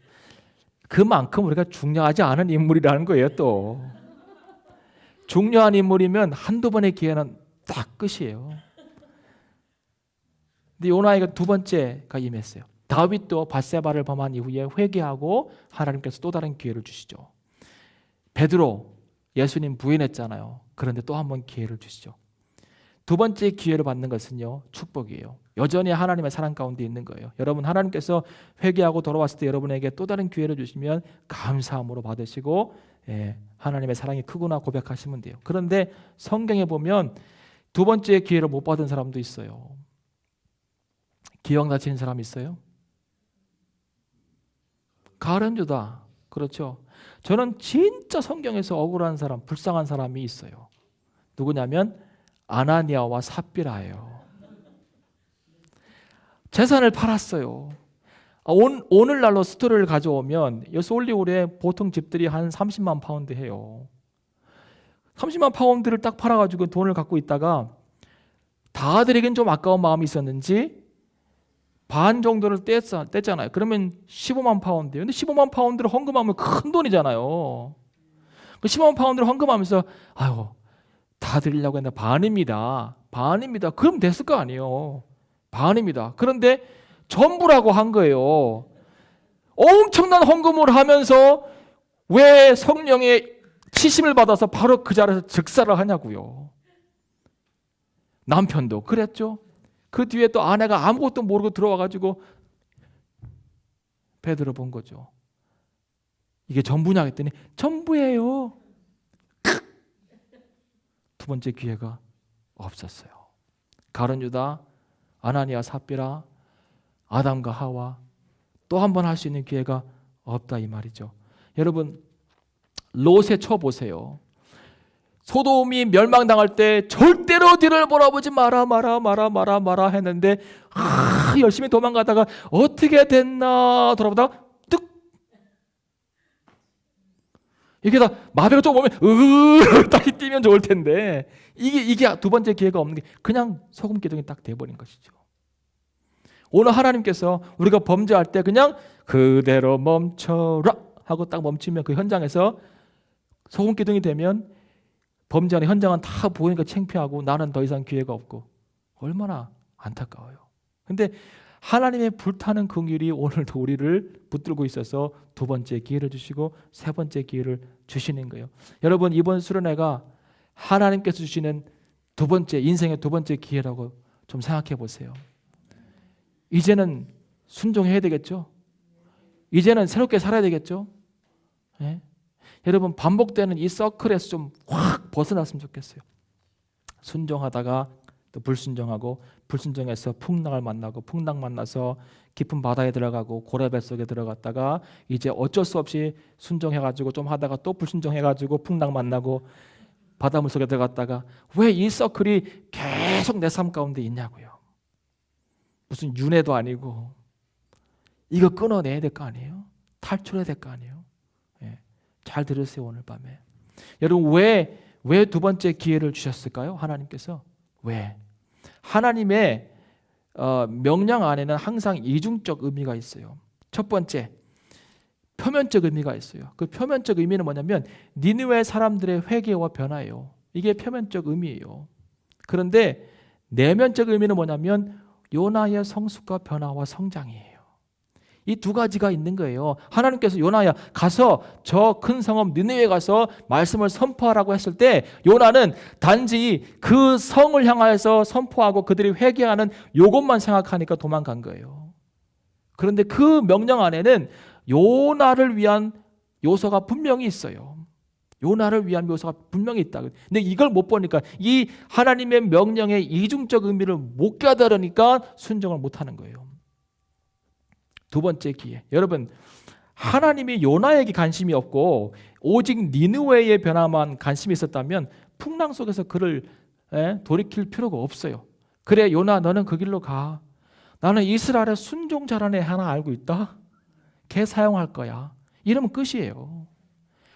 그만큼 우리가 중요하지 않은 인물이라는 거예요. 또 중요한 인물이면 1-2번의 기회는 딱 끝이에요. 근데 요나이가 2번째가 임했어요. 다윗도 밧세바를 범한 이후에 회개하고 하나님께서 또 다른 기회를 주시죠. 베드로 예수님 부인했잖아요. 그런데 또 한 번 기회를 주시죠. 2번째 기회를 받는 것은요, 축복이에요. 여전히 하나님의 사랑 가운데 있는 거예요. 여러분, 하나님께서 회개하고 돌아왔을 때 여러분에게 또 다른 기회를 주시면 감사함으로 받으시고, 하나님의 사랑이 크구나 고백하시면 돼요. 그런데 성경에 보면 2번째 기회를 못 받은 사람도 있어요. 기억나시는 사람 있어요? 가룟 유다. 그렇죠. 저는 진짜 성경에서 억울한 사람, 불쌍한 사람이 있어요. 누구냐면 아나니아와 삽비라예요. 재산을 팔았어요. 오늘날로 스토리를 가져오면 소울리울에 보통 집들이 한 30만 파운드 해요. 30만 파운드를 딱 팔아가지고 돈을 갖고 있다가 다들에겐 좀 아까운 마음이 있었는지 반 정도를 뗐잖아요. 그러면 15만 파운드예요. 근데 15만 파운드를 헌금하면 큰 돈이잖아요. 그 15만 파운드를 헌금하면서 아유, 다 드리려고 했는데 반입니다. 그럼 됐을 거 아니에요. 반입니다. 그런데 전부라고 한 거예요. 엄청난 헌금을 하면서 왜 성령의 치심을 받아서 바로 그 자리에서 즉사를 하냐고요. 남편도 그랬죠. 그 뒤에 또 아내가 아무것도 모르고 들어와가지고 베드로 본 거죠. 이게 전부냐 했더니 전부예요. 2번째 기회가 없었어요. 가룟 유다, 아나니아 삽비라, 아담과 하와 또 한 번 할 수 있는 기회가 없다 이 말이죠. 여러분, 롯의 쳐 보세요. 소돔이 멸망당할 때 절대로 뒤를 돌아보지 마라 했는데 열심히 도망가다가 어떻게 됐나 돌아보다가 뚝, 이게 다 마비가 좀 오면 다시 뛰면 좋을 텐데 이게 2번째 기회가 없는 게 그냥 소금 기둥이 딱 돼버린 것이죠. 오늘 하나님께서 우리가 범죄할 때 그냥 그대로 멈춰라 하고 딱 멈추면 그 현장에서 소금 기둥이 되면 범죄하는 현장은 다 보이니까 창피하고 나는 더 이상 기회가 없고 얼마나 안타까워요. 근데 하나님의 불타는 긍휼이 오늘도 우리를 붙들고 있어서 2번째 기회를 주시고 3번째 기회를 주시는 거예요. 여러분, 이번 수련회가 하나님께서 주시는 인생의 2번째 기회라고 좀 생각해 보세요. 이제는 순종해야 되겠죠? 이제는 새롭게 살아야 되겠죠? 네? 여러분, 반복되는 이 서클에서 좀 확 벗어났으면 좋겠어요. 순종하다가 또 불순종하고 불순종해서 풍랑을 만나고 풍랑 만나서 깊은 바다에 들어가고 고래배 속에 들어갔다가 이제 어쩔 수 없이 순종해가지고 좀 하다가 또 불순종해가지고 풍랑 만나고 바닷물 속에 들어갔다가 왜 이 서클이 계속 내 삶 가운데 있냐고요. 무슨 윤회도 아니고 이거 끊어내야 될 거 아니에요? 탈출해야 될 거 아니에요? 잘 들으세요. 오늘 밤에 여러분, 왜 2번째 기회를 주셨을까요? 하나님께서 왜? 하나님의 명령 안에는 항상 이중적 의미가 있어요. 첫 번째, 표면적 의미가 있어요. 그 표면적 의미는 뭐냐면 니느웨 사람들의 회개와 변화예요. 이게 표면적 의미예요. 그런데 내면적 의미는 뭐냐면 요나의 성숙과 변화와 성장이에요. 이 2가지가 있는 거예요. 하나님께서 요나야 가서 저 큰 성읍 니느웨에 가서 말씀을 선포하라고 했을 때 요나는 단지 그 성을 향하여서 선포하고 그들이 회개하는 요것만 생각하니까 도망간 거예요. 그런데 그 명령 안에는 요나를 위한 요소가 분명히 있어요. 요나를 위한 묘사가 분명히 있다. 근데 이걸 못 보니까 이 하나님의 명령의 이중적 의미를 못 깨달으니까 순종을 못하는 거예요. 2번째 기회. 여러분, 하나님이 요나에게 관심이 없고 오직 니느웨의 변화만 관심이 있었다면 풍랑 속에서 그를 돌이킬 필요가 없어요. 그래, 요나 너는 그 길로 가. 나는 이스라엘의 순종자라는 애 하나 알고 있다. 걔 사용할 거야. 이러면 끝이에요.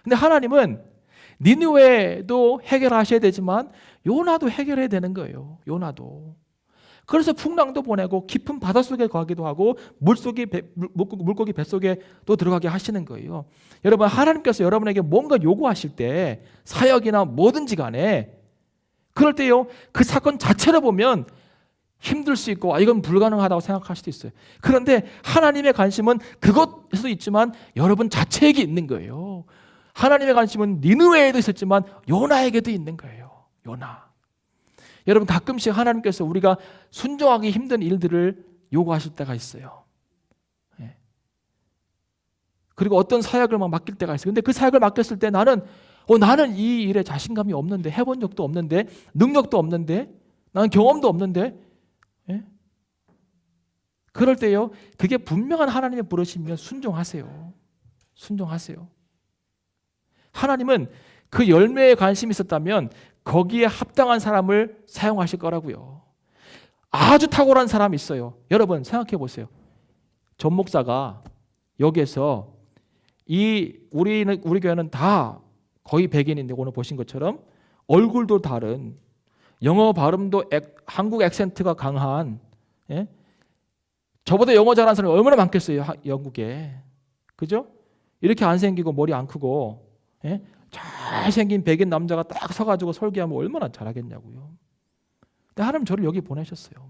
근데 하나님은 니느웨도 해결하셔야 되지만 요나도 해결해야 되는 거예요. 요나도. 그래서 풍랑도 보내고 깊은 바닷속에 가기도 하고 물고기 뱃속에 또 들어가게 하시는 거예요. 여러분, 하나님께서 여러분에게 뭔가 요구하실 때 사역이나 뭐든지 간에 그럴 때요, 그 사건 자체를 보면 힘들 수 있고 이건 불가능하다고 생각할 수도 있어요. 그런데 하나님의 관심은 그것에도 있지만 여러분 자체에게 있는 거예요. 하나님의 관심은 니느웨에도 있었지만 요나에게도 있는 거예요. 요나. 여러분, 가끔씩 하나님께서 우리가 순종하기 힘든 일들을 요구하실 때가 있어요. 예. 그리고 어떤 사역을 막 맡길 때가 있어요. 근데 그 사역을 맡겼을 때 나는 이 일에 자신감이 없는데, 해본 적도 없는데, 능력도 없는데, 나는 경험도 없는데, 예? 그럴 때요, 그게 분명한 하나님의 부르심이면 순종하세요. 순종하세요. 하나님은 그 열매에 관심이 있었다면 거기에 합당한 사람을 사용하실 거라고요. 아주 탁월한 사람이 있어요. 여러분 생각해 보세요. 전 목사가 여기에서 우리 교회는 다 거의 백인인데 오늘 보신 것처럼 얼굴도 다른, 영어 발음도 한국 액센트가 강한, 예? 저보다 영어 잘하는 사람이 얼마나 많겠어요, 영국에. 그죠? 이렇게 안 생기고 머리 안 크고, 예? 잘생긴 백인 남자가 딱 서가지고 설교하면 얼마나 잘하겠냐고요. 근데 하나님 저를 여기 보내셨어요.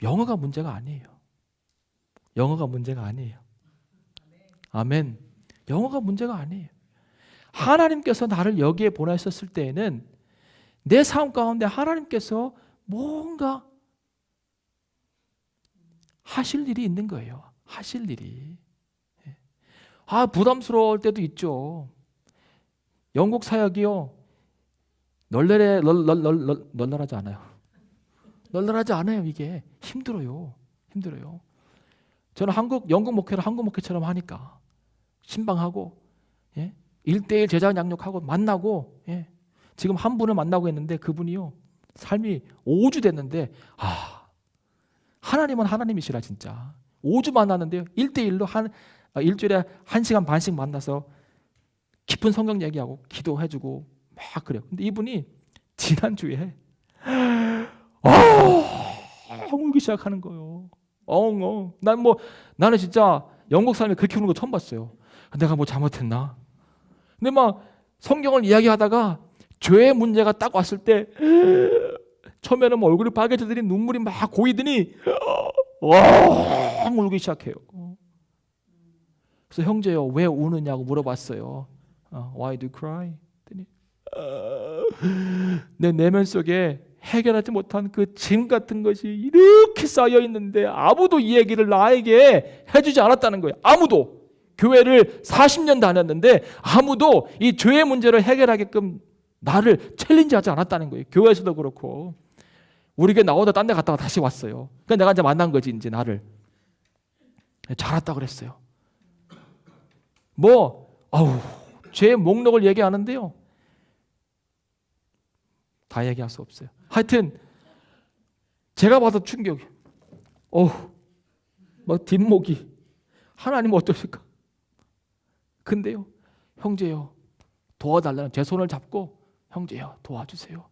영어가 문제가 아니에요. 영어가 문제가 아니에요. 아멘. 영어가 문제가 아니에요. 하나님께서 나를 여기에 보내셨을 때에는 내 삶 가운데 하나님께서 뭔가 하실 일이 있는 거예요. 하실 일이. 부담스러울 때도 있죠. 영국 사역이요, 널널하지 않아요. 널널하지 않아요. 이게 힘들어요. 저는 영국 목회를 한국 목회처럼 하니까 신방하고, 예? 1대1 제자 양육하고 만나고, 예? 지금 한 분을 만나고 있는데 그분이요, 삶이 5주 됐는데 하나님은 하나님이시라 진짜. 5주 만났는데요, 1대1로 일주일에 1시간 반씩 만나서 깊은 성경 얘기하고 기도해주고 막 그래요. 근데 이분이 지난주에 울기 시작하는 거예요. 나는 진짜 영국 사람이 그렇게 우는 거 처음 봤어요. 내가 뭐 잘못했나? 근데 막 성경을 이야기하다가 죄의 문제가 딱 왔을 때 처음에는 뭐 얼굴이 빨개지더니 눈물이 막 고이더니 울기 시작해요. 그래서 형제요, 왜 우느냐고 물어봤어요. Why do you cry? 내 내면 속에 해결하지 못한 그 짐 같은 것이 이렇게 쌓여 있는데 아무도 이 얘기를 나에게 해주지 않았다는 거예요. 아무도. 교회를 40년 다녔는데 아무도 이 죄의 문제를 해결하게끔 나를 챌린지하지 않았다는 거예요. 교회에서도 그렇고. 우리 교회 나오다 딴 데 갔다가 다시 왔어요. 그러니까 내가 이제 만난 거지, 이제 나를. 잘 왔다 그랬어요. 죄의 목록을 얘기하는데요, 다 얘기할 수 없어요. 하여튼 제가 봐도 충격이. 뒷목이. 하나님 어떠실까? 근데요, 형제요, 도와달라는, 제 손을 잡고 형제요, 도와주세요.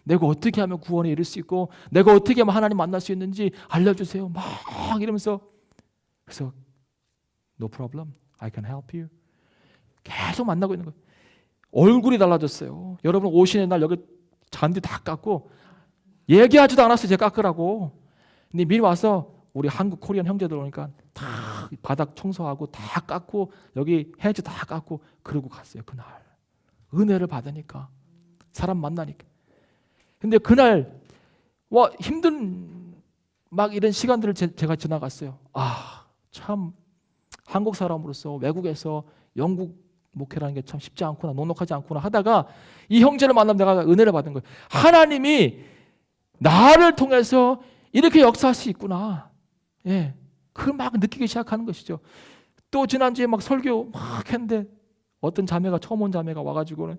내가 어떻게 하면 구원에 이를 수 있고 내가 어떻게 하면 하나님 만날 수 있는지 알려주세요. 막 이러면서. 그래서 No problem, I can help you. 계속 만나고 있는 거예요. 얼굴이 달라졌어요. 여러분 오시는 날 여기 잔디 다 깎고, 얘기하지도 않았어요, 제가 깎으라고. 근데 미리 와서 우리 한국 코리안 형제들 오니까 다 바닥 청소하고 다 깎고 여기 해지 다 깎고 그러고 갔어요. 그날 은혜를 받으니까, 사람 만나니까. 근데 그날 힘든 막 이런 시간들을 제가 지나갔어요. 참 한국 사람으로서 외국에서 영국 목회라는 게 참 쉽지 않구나, 녹록하지 않구나 하다가 이 형제를 만나면 내가 은혜를 받은 거예요. 하나님이 나를 통해서 이렇게 역사할 수 있구나. 예, 그걸 막 느끼기 시작하는 것이죠. 또 지난주에 막 설교 막 했는데 어떤 자매가, 처음 온 자매가 와가지고는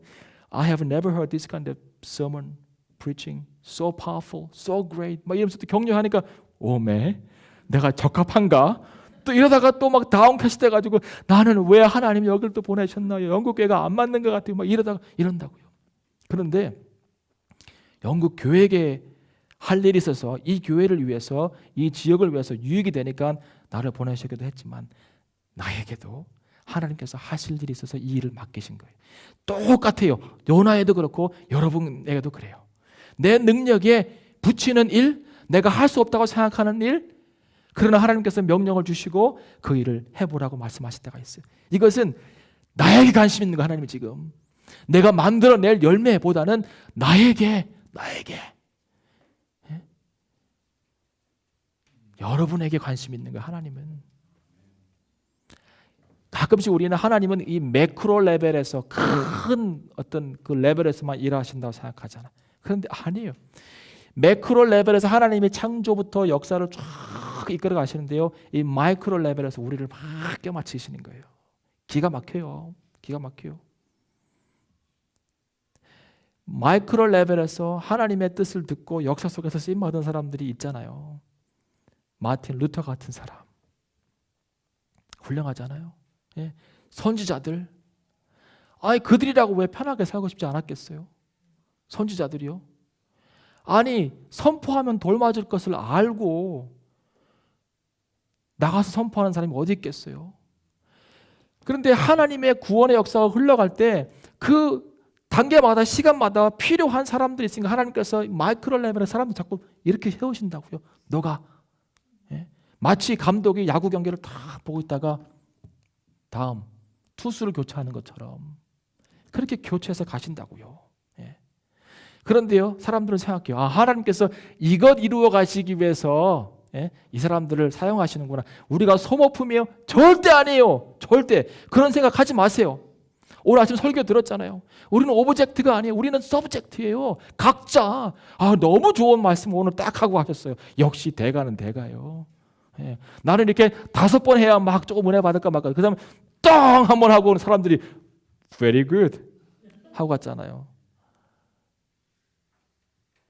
I have never heard this kind of sermon preaching, so powerful, so great 막 이러면서 또 격려하니까 오메, 내가 적합한가? 또 이러다가 또 막 다운캐시 돼가지고 나는 왜 하나님이 여길 또 보내셨나요? 영국 교회가 안 맞는 것 같아요. 막 이러다가 이런다고요. 그런데 영국 교회에 할 일이 있어서 이 교회를 위해서 이 지역을 위해서 유익이 되니까 나를 보내시기도 했지만 나에게도 하나님께서 하실 일이 있어서 이 일을 맡기신 거예요. 똑같아요. 요나에도 그렇고 여러분에게도 그래요. 내 능력에 붙이는 일, 내가 할 수 없다고 생각하는 일, 그러나 하나님께서 명령을 주시고 그 일을 해보라고 말씀하실 때가 있어요. 이것은 나에게 관심 있는 거 하나님이 지금 내가 만들어낼 열매보다는 나에게 여러분에게 관심 있는 거예요. 하나님은 가끔씩 우리는 하나님은 이 매크로 레벨에서 큰 어떤 그 레벨에서만 일하신다고 생각하잖아. 그런데 아니에요. 매크로 레벨에서 하나님이 창조부터 역사를 쫙 이끌어 가시는데요. 이 마이크로 레벨에서 우리를 막 껴맞추시는 거예요. 기가 막혀요. 기가 막혀요. 마이크로 레벨에서 하나님의 뜻을 듣고 역사 속에서 쓰임받은 사람들이 있잖아요. 마틴 루터 같은 사람. 훌륭하잖아요. 예. 선지자들. 아니 그들이라고 왜 편하게 살고 싶지 않았겠어요? 선지자들이요. 아니 선포하면 돌 맞을 것을 알고 나가서 선포하는 사람이 어디 있겠어요? 그런데 하나님의 구원의 역사가 흘러갈 때 그 단계마다 시간마다 필요한 사람들이 있으니까 하나님께서 마이크로 레벨의 사람들 자꾸 이렇게 세우신다고요. 너가 마치 감독이 야구 경기를 딱 보고 있다가 다음 투수를 교체하는 것처럼 그렇게 교체해서 가신다고요. 그런데요, 사람들은 생각해요. 아, 하나님께서 이것 이루어 가시기 위해서 이 사람들을 사용하시는구나. 우리가 소모품이에요? 절대 아니에요. 절대. 그런 생각하지 마세요. 오늘 아침 설교 들었잖아요. 우리는 오브젝트가 아니에요. 우리는 서브젝트예요. 각자. 아, 너무 좋은 말씀 오늘 딱 하고 하셨어요. 역시 대가는 대가요. 나는 이렇게 5번 해야 막 조금 은혜 받을까 말까. 그 다음에 똥 한 번 하고 사람들이 very good 하고 갔잖아요.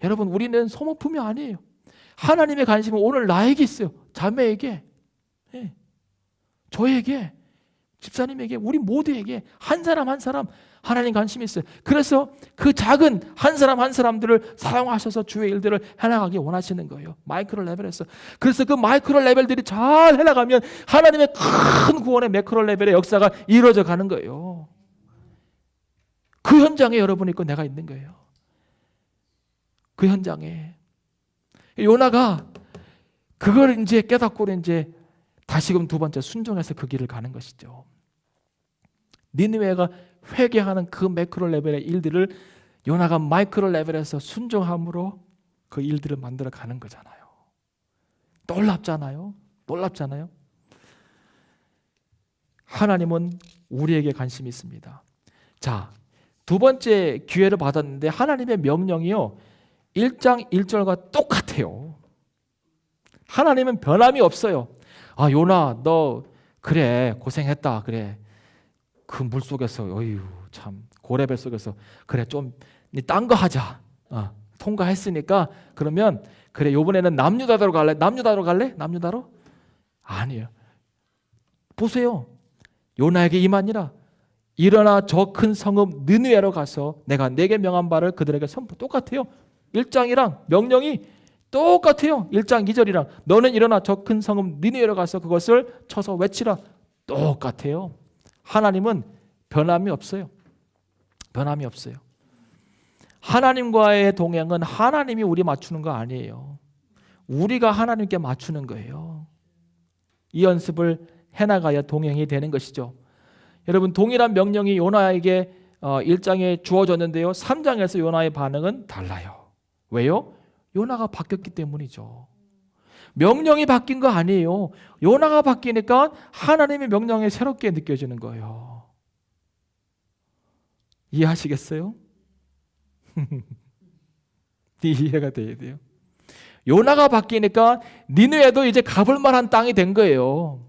여러분, 우리는 소모품이 아니에요. 하나님의 관심은 오늘 나에게 있어요. 자매에게, 저에게, 집사님에게, 우리 모두에게 한 사람 한 사람 하나님 관심이 있어요. 그래서 그 작은 한 사람 한 사람들을 사용하셔서 주의 일들을 해나가기 원하시는 거예요. 마이크로 레벨에서. 그래서 그 마이크로 레벨들이 잘 해나가면 하나님의 큰 구원의 매크로 레벨의 역사가 이루어져 가는 거예요. 그 현장에 여러분이 있고 내가 있는 거예요. 그 현장에 요나가 그걸 이제 깨닫고 이제 다시금 두 번째 순종해서 그 길을 가는 것이죠. 니느웨가 회개하는 그 매크로 레벨의 일들을 요나가 마이크로 레벨에서 순종함으로 그 일들을 만들어 가는 거잖아요. 놀랍잖아요. 놀랍잖아요. 하나님은 우리에게 관심이 있습니다. 자, 두 번째 기회를 받았는데 하나님의 명령이요 1장 1절과 똑같아요. 하나님은 변함이 없어요. 아, 요나 너 그래 고생했다. 그래 그 물속에서 어휴 참 고레벨 속에서 그래 좀 딴 거 하자. 통과했으니까 그러면 그래 요번에는 남유다로 갈래? 남유다로 갈래? 남유다로? 아니에요. 보세요. 요나에게 임하니라. 일어나 저 큰 성읍 느느웨로 가서 내가 내게 명한 바를 그들에게 선포. 똑같아요. 1장이랑 명령이 똑같아요. 1장 2절이랑 너는 일어나 저 큰 성읍 니느웨로 가서 그것을 쳐서 외치라. 똑같아요. 하나님은 변함이 없어요. 변함이 없어요. 하나님과의 동행은 하나님이 우리 맞추는 거 아니에요. 우리가 하나님께 맞추는 거예요. 이 연습을 해나가야 동행이 되는 것이죠. 여러분 동일한 명령이 요나에게 1장에 주어졌는데요. 3장에서 요나의 반응은 달라요. 왜요? 요나가 바뀌었기 때문이죠. 명령이 바뀐 거 아니에요. 요나가 바뀌니까 하나님의 명령이 새롭게 느껴지는 거예요. 이해하시겠어요? 이해가 돼야 돼요. 요나가 바뀌니까 니느웨도 이제 가볼 만한 땅이 된 거예요.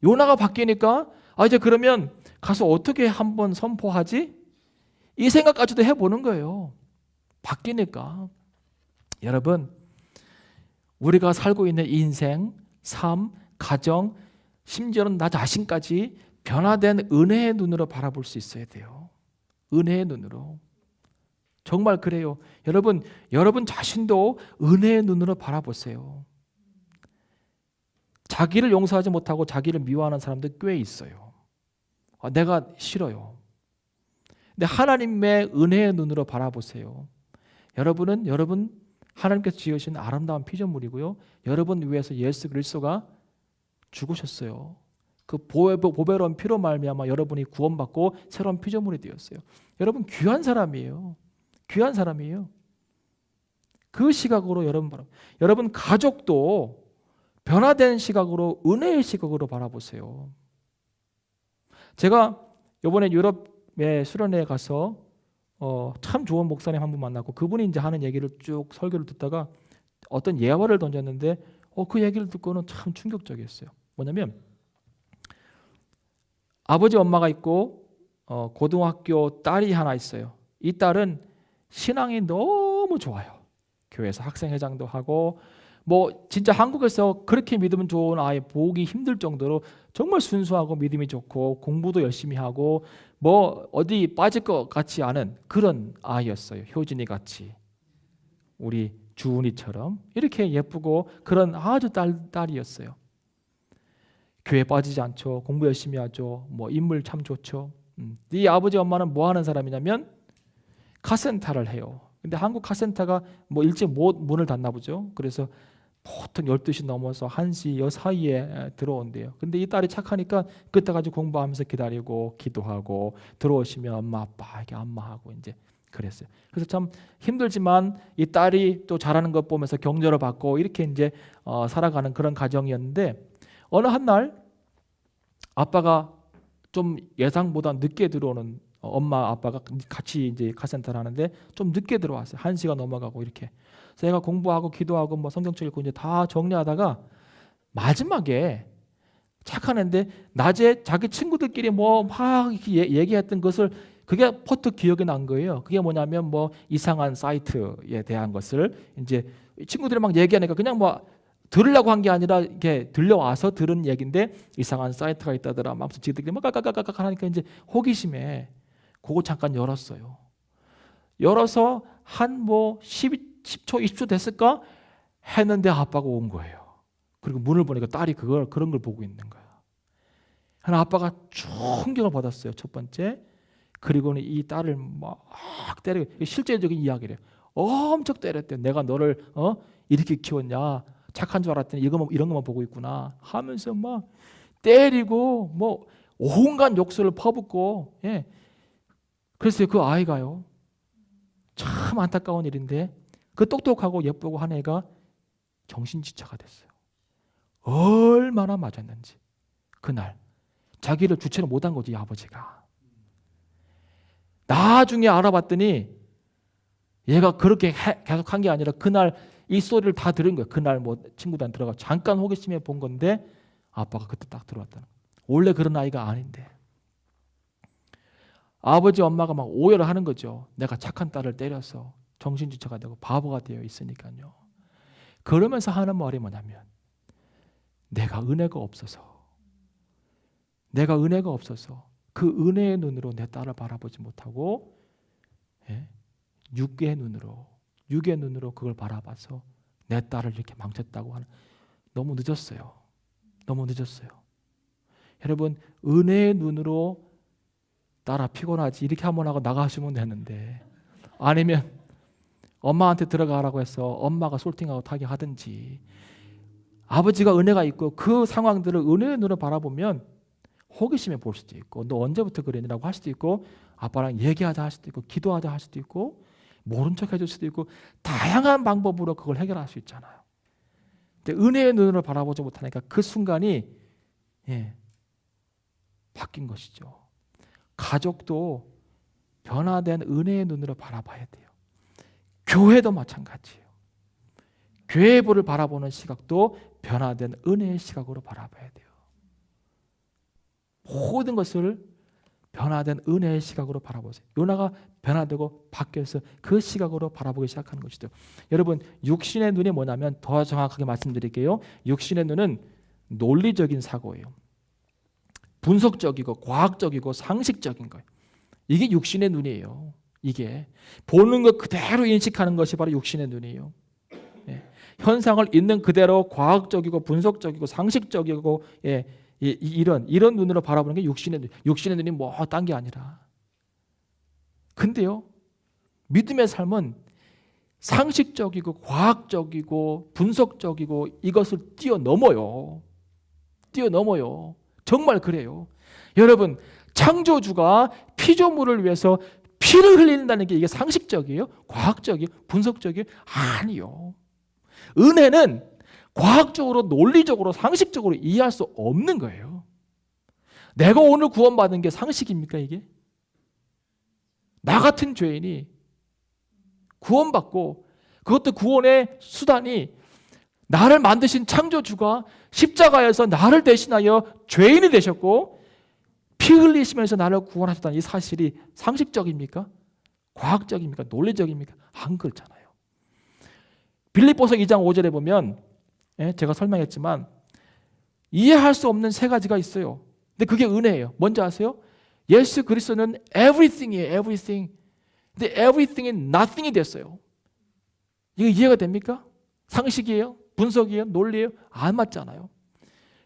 요나가 바뀌니까 이제 그러면 가서 어떻게 한번 선포하지? 이 생각까지도 해보는 거예요. 바뀌니까. 여러분 우리가 살고 있는 인생, 삶, 가정, 심지어는 나 자신까지 변화된 은혜의 눈으로 바라볼 수 있어야 돼요. 은혜의 눈으로. 정말 그래요. 여러분 자신도 은혜의 눈으로 바라보세요. 자기를 용서하지 못하고 자기를 미워하는 사람들 꽤 있어요. 내가 싫어요. 근데 하나님의 은혜의 눈으로 바라보세요. 여러분 하나님께서 지으신 아름다운 피조물이고요. 여러분 위해서 예수 그리스도가 죽으셨어요. 그 보배로운 피로 말미암아 여러분이 구원받고 새로운 피조물이 되었어요. 여러분 귀한 사람이에요. 귀한 사람이에요. 그 시각으로 여러분 가족도 변화된 시각으로, 은혜의 시각으로 바라보세요. 제가 이번에 유럽에 수련회에 가서 참 좋은 목사님 한 분 만났고, 그분이 이제 하는 얘기를 쭉 설교를 듣다가 어떤 예화를 던졌는데 그 얘기를 듣고는 참 충격적이었어요. 뭐냐면 아버지 엄마가 있고 고등학교 딸이 하나 있어요. 이 딸은 신앙이 너무 좋아요. 교회에서 학생회장도 하고 뭐 진짜 한국에서 그렇게 믿으면 좋은 아이 보기 힘들 정도로 정말 순수하고 믿음이 좋고 공부도 열심히 하고 뭐 어디 빠질 것 같지 않은 그런 아이였어요. 효진이 같이, 우리 주은이처럼 이렇게 예쁘고 그런 아주 딸이었어요. 교회 빠지지 않죠. 공부 열심히 하죠. 뭐 인물 참 좋죠. 이 아버지 엄마는 뭐 하는 사람이냐면 카센터를 해요. 근데 한국 카센터가 뭐 일찍 문을 닫나 보죠. 그래서 보통 12시 넘어서 1시 요 사이에 들어온대요. 근데 이 딸이 착하니까 그때까지 공부하면서 기다리고 기도하고 들어오시면 엄마 아빠 이렇게 안마하고 이제 그랬어요. 그래서 참 힘들지만 이 딸이 또 잘하는 것 보면서 격려를 받고 이렇게 이제 살아가는 그런 가정이었는데, 어느 한 날 아빠가 좀 예상보다 늦게 들어오는, 엄마 아빠가 같이 이제 카센터를 하는데 좀 늦게 들어왔어요. 1시가 넘어가고 이렇게. 그래서 얘가 공부하고 기도하고 뭐 성경책 읽고 이제 다 정리하다가 마지막에 착한 애인데 낮에 자기 친구들끼리 뭐 막 얘기했던 것을 그게 퍼뜩 기억이 난 거예요. 그게 뭐냐면 뭐 이상한 사이트에 대한 것을 이제 친구들이 막 얘기하니까 그냥 뭐 들으려고 한 게 아니라 이렇게 들려와서 들은 얘기인데 이상한 사이트가 있다더라. 막 지들끼리 막 까까까까 하니까 이제 호기심에 그거 잠깐 열었어요. 열어서 한 뭐 10초, 20초 됐을까? 했는데 아빠가 온 거예요. 그리고 문을 보니까 딸이 그런 걸 보고 있는 거야. 하나 아빠가 충격을 받았어요. 첫 번째. 그리고는 이 딸을 막 때리고, 실제적인 이야기래요. 엄청 때렸대요. 내가 너를 이렇게 키웠냐? 착한 줄 알았더니 이런 것만 보고 있구나 하면서 막 때리고 뭐 온갖 욕설을 퍼붓고, 예. 그래서 그 아이가요, 참 안타까운 일인데 그 똑똑하고 예쁘고 한 애가 정신지체가 됐어요. 얼마나 맞았는지. 그날 자기를 주체를 못한 거지, 이 아버지가. 나중에 알아봤더니 얘가 그렇게 계속 한 게 아니라 그날 이 소리를 다 들은 거예요. 그날 뭐 친구들한테 들어가 잠깐 호기심에 본 건데 아빠가 그때 딱 들어왔다는 거예요. 원래 그런 아이가 아닌데. 아버지 엄마가 막 오해를 하는 거죠. 내가 착한 딸을 때려서 정신지체가 되고 바보가 되어 있으니까요. 그러면서 하는 말이 뭐냐면 내가 은혜가 없어서 그 은혜의 눈으로 내 딸을 바라보지 못하고, 예? 육의 눈으로 그걸 바라봐서 내 딸을 이렇게 망쳤다고 하는. 너무 늦었어요. 여러분, 은혜의 눈으로 딸아 피곤하지 이렇게 한번 하고 나가시면 되는데, 아니면 엄마한테 들어가라고 해서 엄마가 솔팅하고 타게 하든지, 아버지가 은혜가 있고 그 상황들을 은혜의 눈으로 바라보면 호기심에 볼 수도 있고, 너 언제부터 그랬냐고 할 수도 있고, 아빠랑 얘기하자 할 수도 있고, 기도하자 할 수도 있고, 모른 척 해줄 수도 있고, 다양한 방법으로 그걸 해결할 수 있잖아요. 근데 은혜의 눈으로 바라보지 못하니까 그 순간이, 예, 바뀐 것이죠. 가족도 변화된 은혜의 눈으로 바라봐야 돼요. 교회도 마찬가지예요. 교회의 부를 바라보는 시각도 변화된 은혜의 시각으로 바라봐야 돼요. 모든 것을 변화된 은혜의 시각으로 바라보세요. 요나가 변화되고 바뀌어서 그 시각으로 바라보기 시작하는 것이죠. 여러분, 육신의 눈이 뭐냐면 더 정확하게 말씀드릴게요. 육신의 눈은 논리적인 사고예요. 분석적이고 과학적이고 상식적인 거예요. 이게 육신의 눈이에요. 이게 보는 것 그대로 인식하는 것이 바로 육신의 눈이에요. 현상을 있는 그대로 과학적이고 분석적이고 상식적이고 이런 눈으로 바라보는 게 육신의 눈. 육신의 눈이 뭐 딴 게 아니라. 근데요, 믿음의 삶은 상식적이고 과학적이고 분석적이고 이것을 뛰어넘어요. 정말 그래요. 여러분, 창조주가 피조물을 위해서 피를 흘린다는 게 이게 상식적이에요? 과학적이에요? 분석적이에요? 아니요. 은혜는 과학적으로, 논리적으로, 상식적으로 이해할 수 없는 거예요. 내가 오늘 구원받은 게 상식입니까, 이게? 나 같은 죄인이 구원받고, 그것도 구원의 수단이 나를 만드신 창조주가 십자가에서 나를 대신하여 죄인이 되셨고 피 흘리시면서 나를 구원하셨다는 이 사실이 상식적입니까? 과학적입니까? 논리적입니까? 안 그렇잖아요. 빌립보서 2장 5절에 보면 제가 설명했지만 이해할 수 없는 세 가지가 있어요. 근데 그게 은혜예요. 뭔지 아세요? 예수 그리스도는 everything이에요. everything. 근데 everything이 nothing이 됐어요. 이거 이해가 됩니까? 상식이에요? 분석이에요? 논리예요? 안 맞잖아요.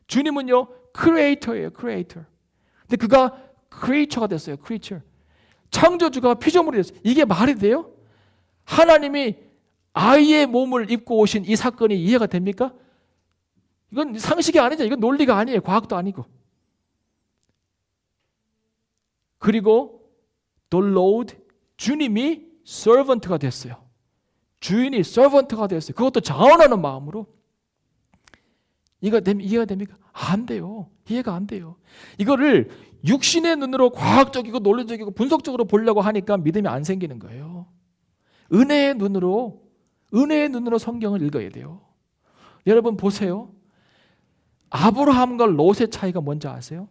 주님은요, creator예요. creator. 근데 그가 creature가 됐어요. creature. 창조주가 피조물이 됐어요. 이게 말이 돼요? 하나님이 아이의 몸을 입고 오신 이 사건이 이해가 됩니까? 이건 상식이 아니죠. 이건 논리가 아니에요. 과학도 아니고. 그리고 the Lord, 주님이 servant가 됐어요. 주인이 servant가 됐어요. 그것도 자원하는 마음으로. 이해가 됩니까? 안 돼요. 이해가 안 돼요. 이거를 육신의 눈으로 과학적이고 논리적이고 분석적으로 보려고 하니까 믿음이 안 생기는 거예요. 은혜의 눈으로 성경을 읽어야 돼요. 여러분 보세요. 아브라함과 롯의 차이가 뭔지 아세요?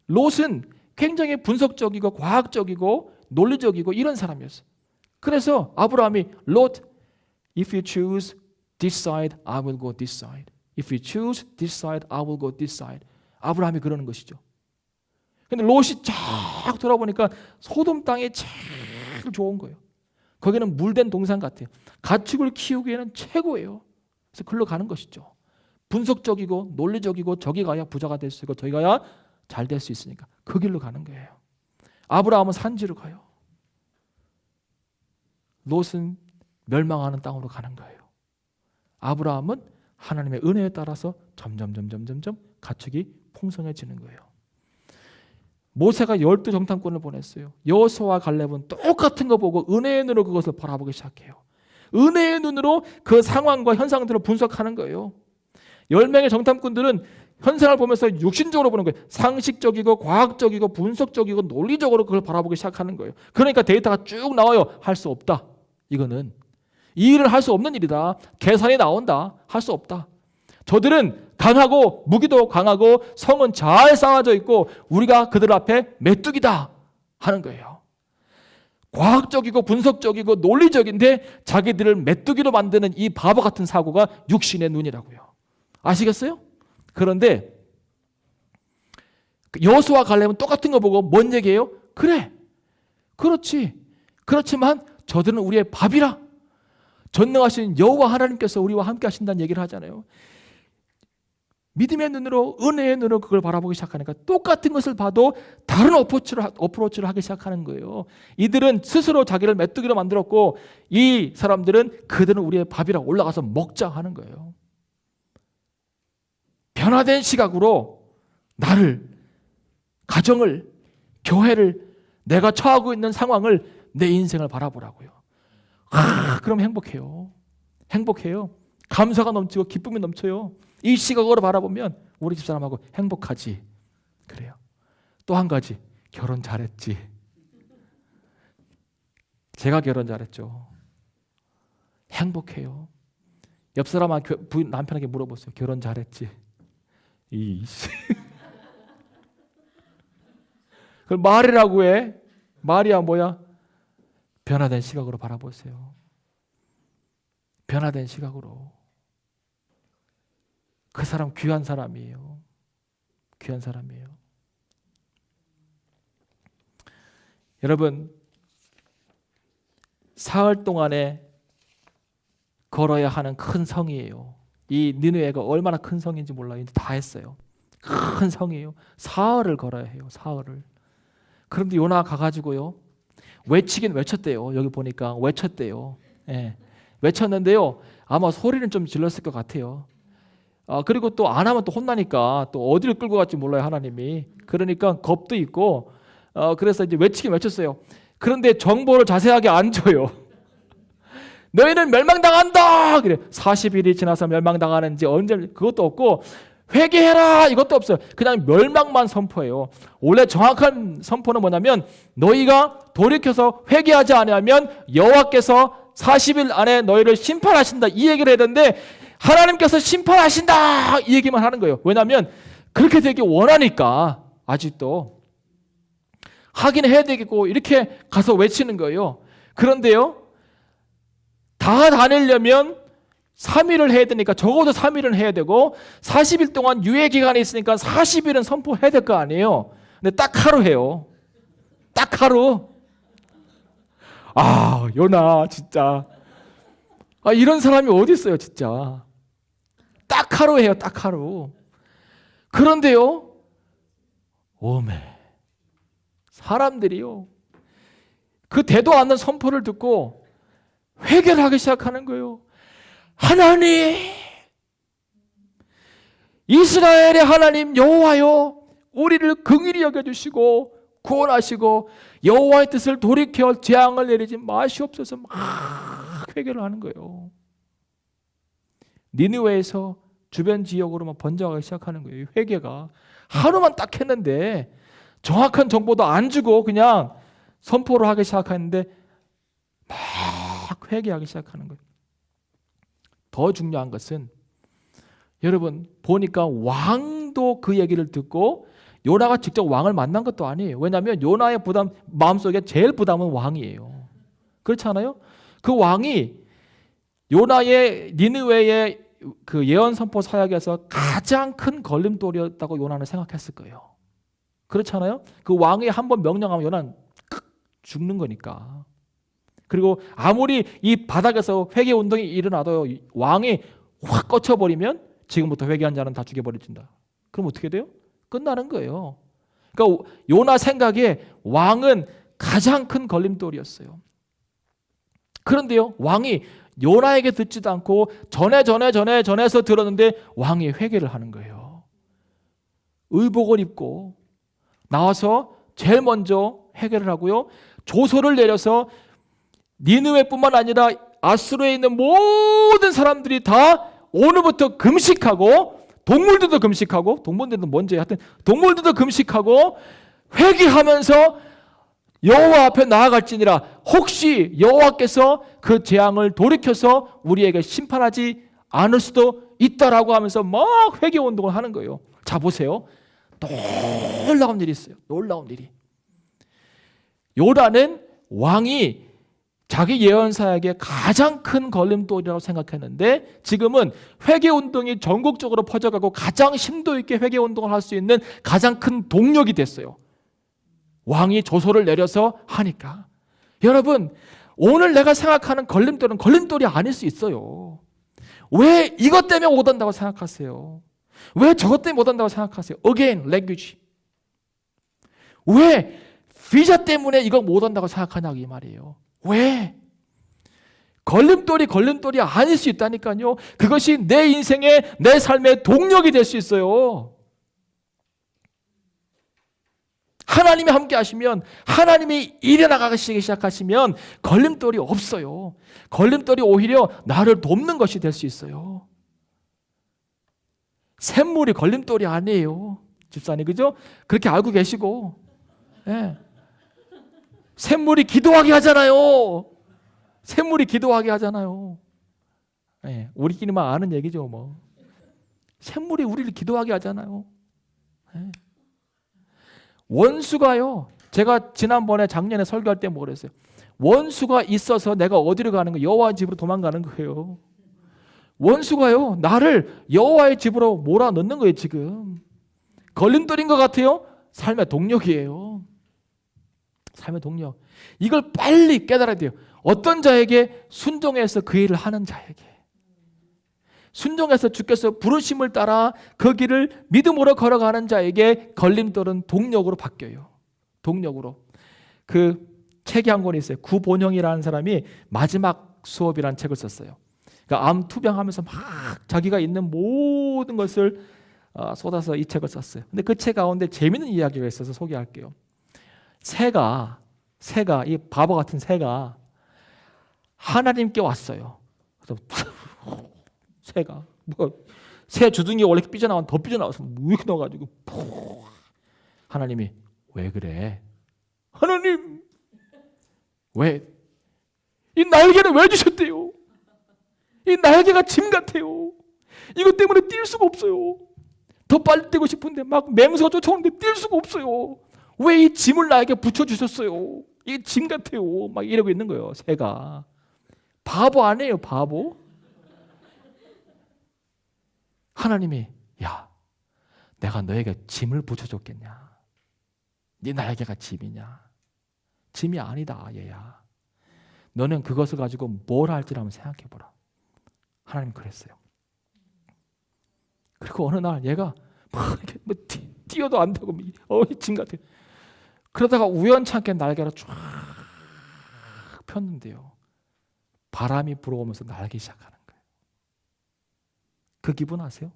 롯은 굉장히 분석적이고 과학적이고 논리적이고 이런 사람이었어요. 그래서 아브라함이 롯, if you choose this side, I will go this side. If you choose this side, I will go this side. 아브라함이 그러는 것이죠. 근데 롯이 쫙 돌아보니까 소돔 땅이 제일 좋은 거예요. 거기는 물된 동산 같아요. 가축을 키우기에는 최고예요. 그래서 글로 가는 것이죠. 분석적이고 논리적이고 저기 가야 부자가 될 수 있고 저기 가야 잘 될 수 있으니까 그 길로 가는 거예요. 아브라함은 산지로 가요. 롯은 멸망하는 땅으로 가는 거예요. 아브라함은 하나님의 은혜에 따라서 점점 가축이 풍성해지는 거예요. 모세가 12정탐꾼을 보냈어요. 여호수아와 갈렙은 똑같은 거 보고 은혜의 눈으로 그것을 바라보기 시작해요. 은혜의 눈으로 그 상황과 현상들을 분석하는 거예요. 10명의 정탐꾼들은 현상을 보면서 육신적으로 보는 거예요. 상식적이고 과학적이고 분석적이고 논리적으로 그걸 바라보기 시작하는 거예요. 그러니까 데이터가 쭉 나와요. 할 수 없다. 이거는 이 일을 할 수 없는 일이다. 계산이 나온다. 할 수 없다. 저들은 강하고 무기도 강하고 성은 잘 쌓아져 있고 우리가 그들 앞에 메뚜기다 하는 거예요. 과학적이고 분석적이고 논리적인데 자기들을 메뚜기로 만드는 이 바보 같은 사고가 육신의 눈이라고요. 아시겠어요? 그런데 여호수아와 갈렙은 똑같은 거 보고 뭔 얘기예요? 그래, 그렇지. 그렇지만 저들은 우리의 밥이라. 전능하신 여호와 하나님께서 우리와 함께 하신다는 얘기를 하잖아요. 믿음의 눈으로, 은혜의 눈으로 그걸 바라보기 시작하니까 똑같은 것을 봐도 다른 어프로치를 하기 시작하는 거예요. 이들은 스스로 자기를 메뚜기로 만들었고 이 사람들은 그들은 우리의 밥이라 올라가서 먹자 하는 거예요. 변화된 시각으로 나를, 가정을, 교회를, 내가 처하고 있는 상황을, 내 인생을 바라보라고요. 그럼 행복해요. 행복해요. 감사가 넘치고 기쁨이 넘쳐요. 이 시각으로 바라보면 우리 집사람하고 행복하지. 그래요. 또 한 가지, 결혼 잘했지. 제가 결혼 잘했죠. 행복해요. 옆 사람한테 남편에게 물어보세요. 결혼 잘했지. 그걸 말이라고 해. 말이야 뭐야? 변화된 시각으로 바라보세요. 변화된 시각으로. 그 사람 귀한 사람이에요. 귀한 사람이에요. 여러분, 사흘 동안에 걸어야 하는 큰 성이에요. 이 니느웨가 얼마나 큰 성인지 몰라요. 이제 다 했어요. 큰 성이에요. 사흘을 걸어야 해요. 사흘을. 그런데 요나 가가지고요, 외치긴 외쳤대요. 여기 보니까 외쳤대요. 예. 외쳤는데요, 아마 소리는 좀 질렀을 것 같아요. 그리고 또 안 하면 또 혼나니까 또 어디를 끌고 갈지 몰라요, 하나님이. 그러니까 겁도 있고, 그래서 이제 외치긴 외쳤어요. 그런데 정보를 자세하게 안 줘요. 너희는 멸망당한다. 그래. 40일이 지나서 멸망당하는지 언제, 그것도 없고, 회개해라 이것도 없어요. 그냥 멸망만 선포해요. 원래 정확한 선포는 뭐냐면, 너희가 돌이켜서 회개하지 않으면 여호와께서 40일 안에 너희를 심판하신다, 이 얘기를 해야 되는데, 하나님께서 심판하신다 이 얘기만 하는 거예요. 왜냐하면 그렇게 되기 원하니까. 아직도 하긴 해야 되겠고 이렇게 가서 외치는 거예요. 그런데요, 다 다니려면 3일을 해야 되니까 적어도 3일은 해야 되고, 40일 동안 유예 기간이 있으니까 40일은 선포해야 될 거 아니에요. 근데 딱 하루 해요. 딱 하루. 요나 진짜, 이런 사람이 어디 있어요 진짜. 딱 하루 해요. 딱 하루. 그런데요, 오메, 사람들이요, 그 되도 않는 선포를 듣고 회개를 하기 시작하는 거예요. 하나님, 이스라엘의 하나님 여호와여, 우리를 긍휼히 여겨주시고 구원하시고 여호와의 뜻을 돌이켜 재앙을 내리지 마시옵소서. 막 회개를 하는 거예요. 니느웨에서 주변 지역으로 막 번져가기 시작하는 거예요. 회개가 하루만 딱 했는데, 정확한 정보도 안 주고 그냥 선포를 하기 시작하는데 막 회개하기 시작하는 거예요. 더 중요한 것은, 여러분 보니까 왕도 그 얘기를 듣고, 요나가 직접 왕을 만난 것도 아니에요. 왜냐하면 요나의 부담, 마음속에 제일 부담은 왕이에요. 그렇지 않아요? 그 왕이 요나의 니느웨의 그 예언 선포 사역에서 가장 큰 걸림돌이었다고 요나는 생각했을 거예요. 그렇잖아요? 그 왕이 한번 명령하면 요나는 죽는 거니까. 그리고 아무리 이 바닥에서 회개 운동이 일어나도 왕이 확 꽂혀버리면 지금부터 회개한 자는 다 죽여버려진다. 그럼 어떻게 돼요? 끝나는 거예요. 그러니까 요나 생각에 왕은 가장 큰 걸림돌이었어요. 그런데요, 왕이 요나에게 듣지도 않고 전해서 들었는데 왕이 회개를 하는 거예요. 의복을 입고 나와서 제일 먼저 회개를 하고요, 조서를 내려서 니느웨뿐만 아니라 아수르에 있는 모든 사람들이 다 오늘부터 금식하고, 동물들도 금식하고, 동물들도 뭔지 하여튼 동물들도 금식하고 회개하면서 여호와 앞에 나아갈지니라. 혹시 여호와께서 그 재앙을 돌이켜서 우리에게 심판하지 않을 수도 있다라고 하면서 막 회개 운동을 하는 거예요. 자, 보세요. 놀라운 일이 있어요. 놀라운 일이. 요나는 왕이 자기 예언사에게 가장 큰 걸림돌이라고 생각했는데, 지금은 회개 운동이 전국적으로 퍼져가고 가장 심도 있게 회개 운동을 할 수 있는 가장 큰 동력이 됐어요. 왕이 조서를 내려서 하니까. 여러분, 오늘 내가 생각하는 걸림돌은 걸림돌이 아닐 수 있어요. 왜 이것 때문에 못한다고 생각하세요? 왜 저것 때문에 못한다고 생각하세요? Again, language. 왜 비자 때문에 이거 못한다고 생각하냐고 이 말이에요. 왜? 걸림돌이 아닐 수 있다니까요. 그것이 내 인생의, 내 삶의 동력이 될 수 있어요. 하나님이 함께 하시면, 하나님이 일해 나가기 시작하시면 걸림돌이 없어요. 걸림돌이 오히려 나를 돕는 것이 될 수 있어요. 샘물이 걸림돌이 아니에요. 집사님, 그죠? 그렇게 알고 계시고. 네. 샘물이 기도하게 하잖아요. 샘물이 기도하게 하잖아요. 네. 우리끼리만 아는 얘기죠, 뭐. 샘물이 우리를 기도하게 하잖아요. 네. 원수가요, 제가 지난번에 작년에 설교할 때 뭐 그랬어요? 원수가 있어서 내가 어디로 가는 거예요? 여호와 집으로 도망가는 거예요. 원수가요, 나를 여호와의 집으로 몰아넣는 거예요. 지금 걸림돌인 것 같아요? 삶의 동력이에요. 삶의 동력. 이걸 빨리 깨달아야 돼요. 어떤 자에게? 순종해서 그 일을 하는 자에게. 순종해서 주께서 부르심을 따라 그 길을 믿음으로 걸어가는 자에게 걸림돌은 동력으로 바뀌어요. 동력으로. 그 책이 한 권이 있어요. 구본영이라는 사람이 마지막 수업이라는 책을 썼어요. 그러니까 암 투병하면서 막 자기가 있는 모든 것을 쏟아서 이 책을 썼어요. 근데 그 책 가운데 재밌는 이야기가 있어서 소개할게요. 새가 이 바보 같은 새가 하나님께 왔어요. 그래서 새가 새 주둥이 원래 삐져나온 더 삐져나와서 뭐 이렇게 넣어가지고 하나님이 왜 그래? 하나님 왜 이 날개를 왜 주셨대요? 이 날개가 짐 같아요. 이것 때문에 뛸 수가 없어요. 더 빨리 뛰고 싶은데 막 맹수가 쫓아오는데 뛸 수가 없어요. 왜 이 짐을 나에게 붙여주셨어요? 이게 짐 같아요. 막 이러고 있는 거예요. 새가. 바보 아니에요. 바보. 하나님이 야, 내가 너에게 짐을 붙여줬겠냐? 네 날개가 짐이냐? 짐이 아니다 얘야. 너는 그것을 가지고 뭘 할지를 한번 생각해보라. 하나님 그랬어요. 그리고 어느 날 얘가 막 이렇게 뭐 뛰어도 안 되고 짐 같아. 그러다가 우연찮게 날개를 쫙 폈는데요. 바람이 불어오면서 날기 시작하는 거예요. 그 기분 아세요?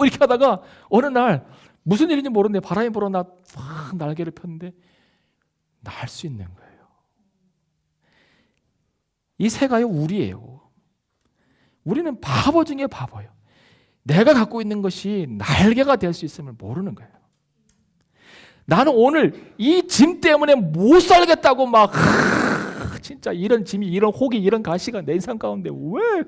이렇게 하다가 어느 날 무슨 일인지 모르는데 바람이 불어 나 확 날개를 폈는데 날 수 있는 거예요. 이 새가요 우리예요. 우리는 바보 중에 바보예요. 내가 갖고 있는 것이 날개가 될 수 있음을 모르는 거예요. 나는 오늘 이 짐 때문에 못 살겠다고 막 진짜 이런 짐이 이런 혹이 이런 가시가 내 인생 가운데 왜?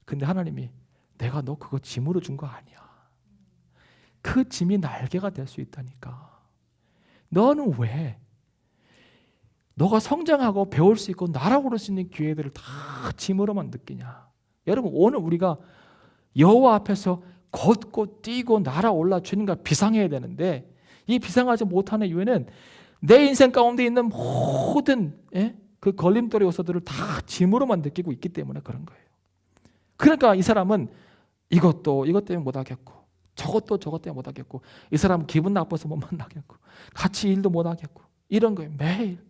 근데 하나님이 내가 너 그거 짐으로 준 거 아니야. 그 짐이 날개가 될 수 있다니까. 너는 왜? 너가 성장하고 배울 수 있고 날아오를 수 있는 기회들을 다 짐으로만 느끼냐. 여러분 오늘 우리가 여호와 앞에서 걷고 뛰고 날아올라 주님과 비상해야 되는데 이 비상하지 못하는 이유는 내 인생 가운데 있는 모든 그 걸림돌의 요소들을 다 짐으로만 느끼고 있기 때문에 그런 거예요. 그러니까 이 사람은 이것 때문에 못하겠고 저것 때문에 못하겠고 이 사람은 기분 나빠서 못 만나겠고 같이 일도 못하겠고 이런 거예요. 매일.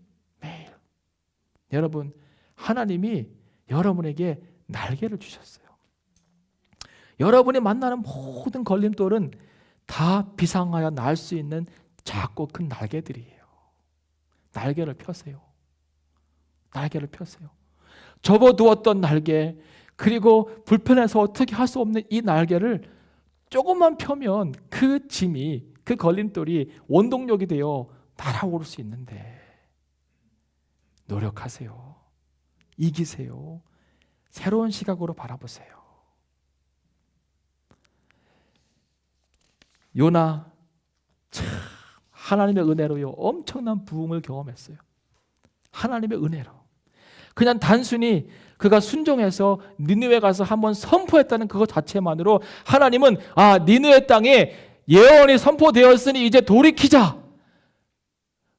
여러분 하나님이 여러분에게 날개를 주셨어요. 여러분이 만나는 모든 걸림돌은 다 비상하여 날 수 있는 작고 큰 날개들이에요. 날개를 펴세요. 날개를 펴세요. 접어두었던 날개 그리고 불편해서 어떻게 할 수 없는 이 날개를 조금만 펴면 그 짐이 그 걸림돌이 원동력이 되어 날아오를 수 있는데 노력하세요. 이기세요. 새로운 시각으로 바라보세요. 요나 참 하나님의 은혜로요 엄청난 부흥을 경험했어요. 하나님의 은혜로. 그냥 단순히 그가 순종해서 니느웨 가서 한번 선포했다는 그것 자체만으로 하나님은 니느웨 땅에 예언이 선포되었으니 이제 돌이키자.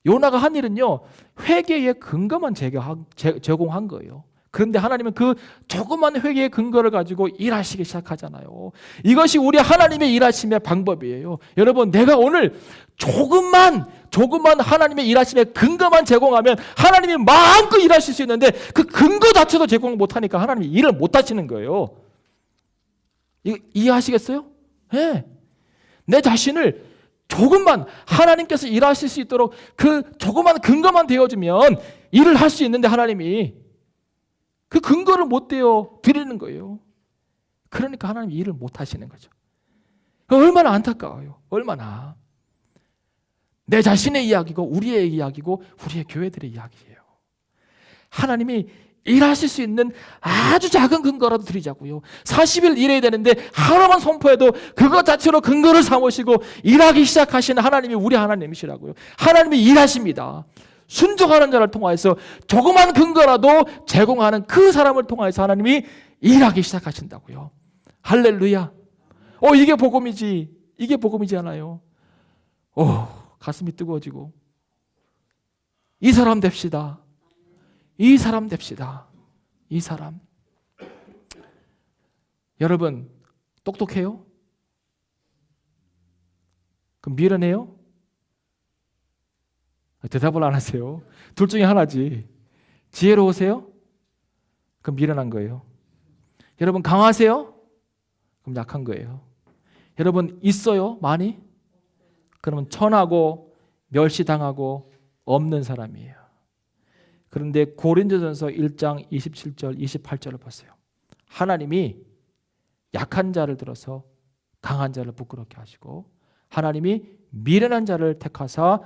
요나가 한 일은요 회개의 근거만 제공한 거예요. 그런데 하나님은 그 조그만 회개의 근거를 가지고 일하시기 시작하잖아요. 이것이 우리 하나님의 일하심의 방법이에요. 여러분 내가 오늘 조금만 하나님의 일하심의 근거만 제공하면 하나님이 마음껏 일하실 수 있는데 그 근거 자체도 제공 못하니까 하나님이 일을 못하시는 거예요. 이해하시겠어요? 네. 내 자신을 조금만 하나님께서 일하실 수 있도록 그 조그만 근거만 되어주면 일을 할 수 있는데 하나님이 그 근거를 못 되어 드리는 거예요. 그러니까 하나님이 일을 못 하시는 거죠. 얼마나 안타까워요. 얼마나. 내 자신의 이야기고 우리의 이야기고 우리의 교회들의 이야기예요. 하나님이 일하실 수 있는 아주 작은 근거라도 드리자고요. 40일 일해야 되는데 하루만 선포해도 그것 자체로 근거를 삼으시고 일하기 시작하시는 하나님이 우리 하나님이시라고요. 하나님이 일하십니다. 순종하는 자를 통하여서 조그만 근거라도 제공하는 그 사람을 통하여서 하나님이 일하기 시작하신다고요. 할렐루야. 이게 복음이지. 이게 복음이지 않아요. 가슴이 뜨거워지고 이 사람 됩시다. 이 사람 됩시다. 이 사람. 여러분 똑똑해요? 그럼 미련해요? 대답을 안 하세요. 둘 중에 하나지. 지혜로우세요? 그럼 미련한 거예요. 여러분 강하세요? 그럼 약한 거예요. 여러분 있어요? 많이? 그러면 천하고 멸시당하고 없는 사람이에요. 그런데 고린도전서 1장 27절 28절을 보세요. 하나님이 약한 자를 들어서 강한 자를 부끄럽게 하시고 하나님이 미련한 자를 택하사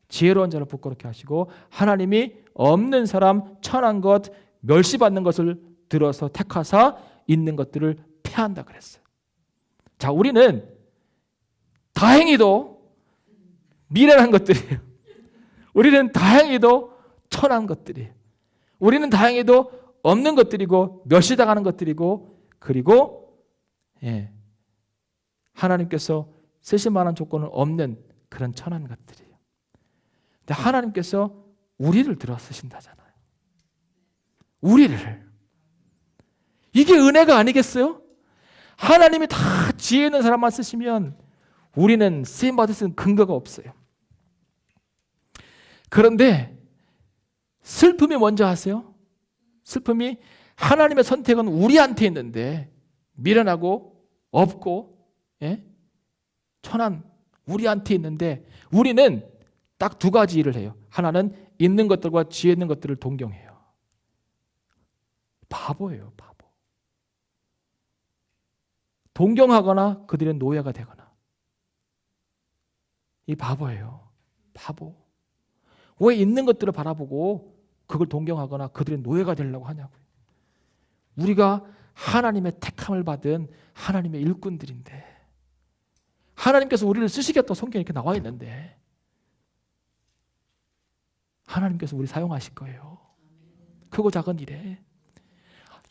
지혜로운 자를 부끄럽게 하시고 하나님이 없는 사람 천한 것 멸시받는 것을 들어서 택하사 있는 것들을 패한다 그랬어요. 자, 우리는 다행히도 미련한 것들이에요. 우리는 다행히도 천한 것들이에요. 우리는 다행히도 없는 것들이고 멸시당하는 것들이고 그리고 하나님께서 쓰실 만한 조건은 없는 그런 천한 것들이에요. 근데 하나님께서 우리를 들어 쓰신다잖아요. 우리를. 이게 은혜가 아니겠어요? 하나님이 다 지혜 있는 사람만 쓰시면 우리는 쓰임받을 수 있는 근거가 없어요. 그런데 슬픔이 뭔지 아세요? 슬픔이 하나님의 선택은 우리한테 있는데 미련하고 없고 천한 우리한테 있는데 우리는 딱 두 가지 일을 해요. 하나는 있는 것들과 지혜 있는 것들을 동경해요. 바보예요, 바보. 동경하거나 그들의 노예가 되거나. 이 바보예요, 바보. 왜 있는 것들을 바라보고 그걸 동경하거나 그들의 노예가 되려고 하냐고요. 우리가 하나님의 택함을 받은 하나님의 일꾼들인데 하나님께서 우리를 쓰시겠다고 성경에 이렇게 나와 있는데 하나님께서 우리 사용하실 거예요. 크고 작은 일에.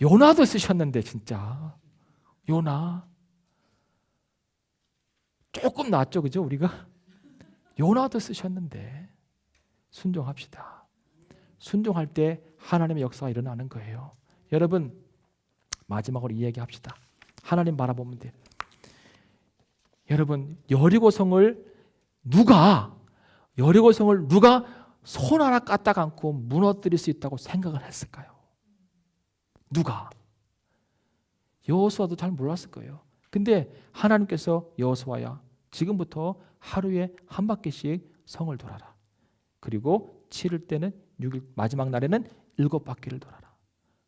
요나도 쓰셨는데 진짜 요나 조금 낫죠, 그죠? 우리가 요나도 쓰셨는데 순종합시다. 순종할 때 하나님의 역사가 일어나는 거예요. 여러분 마지막으로 이 얘기합시다. 하나님 바라보면 돼요. 여러분 여리고성을 누가 손 하나 까딱 않고 무너뜨릴 수 있다고 생각을 했을까요? 누가? 여호수아도 잘 몰랐을 거예요. 근데 하나님께서 여호수아야 지금부터 하루에 한 바퀴씩 성을 돌아라. 그리고 치를 때는 6일 마지막 날에는 7바퀴를 돌아라.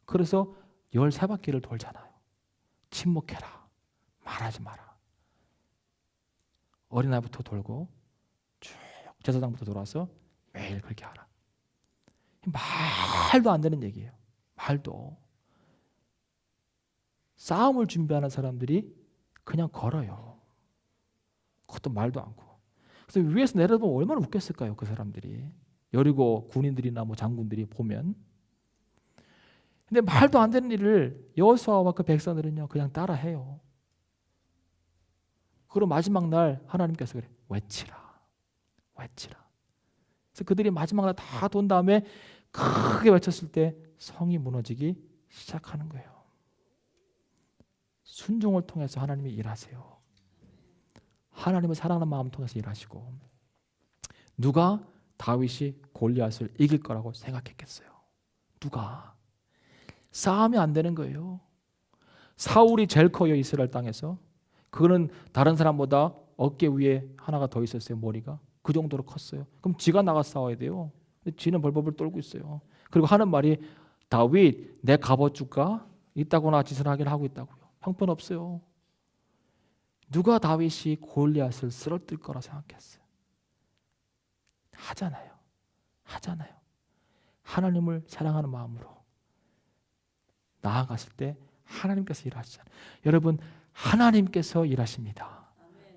그래서 13바퀴를 돌잖아요. 침묵해라. 말하지 마라. 어린아이부터 돌고 쭉 제사장부터 돌아서 매일 그렇게 하라. 말도 안 되는 얘기예요. 말도. 싸움을 준비하는 사람들이 그냥 걸어요. 그것도 말도 않고. 그래서 위에서 내려보면 얼마나 웃겼을까요? 그 사람들이. 여리고 군인들이나 뭐 장군들이 보면. 근데 말도 안 되는 일을 여호수아와 그 백성들은요 그냥 따라해요. 그리고 마지막 날 하나님께서 그래 외치라. 그래서 그들이 마지막 날 다 돈 다음에 크게 외쳤을 때 성이 무너지기 시작하는 거예요. 순종을 통해서 하나님이 일하세요. 하나님을 사랑하는 마음을 통해서 일하시고 누가 다윗이 골리앗을 이길 거라고 생각했겠어요? 누가? 싸움이 안 되는 거예요. 사울이 제일 커요. 이스라엘 땅에서. 그거는 다른 사람보다 어깨 위에 하나가 더 있었어요. 머리가. 그 정도로 컸어요. 그럼 지가 나가 싸워야 돼요. 근데 지는 벌벌벌 떨고 있어요. 그리고 하는 말이 다윗 내 갑옷 줄까? 이따구나 짓을 하긴 하고 있다고요. 형편없어요. 누가 다윗이 골리앗을 쓰러뜨릴 거라 생각했어요? 하잖아요. 하나님을 사랑하는 마음으로 나아갔을 때 하나님께서 일하시잖아요. 여러분, 하나님께서 일하십니다.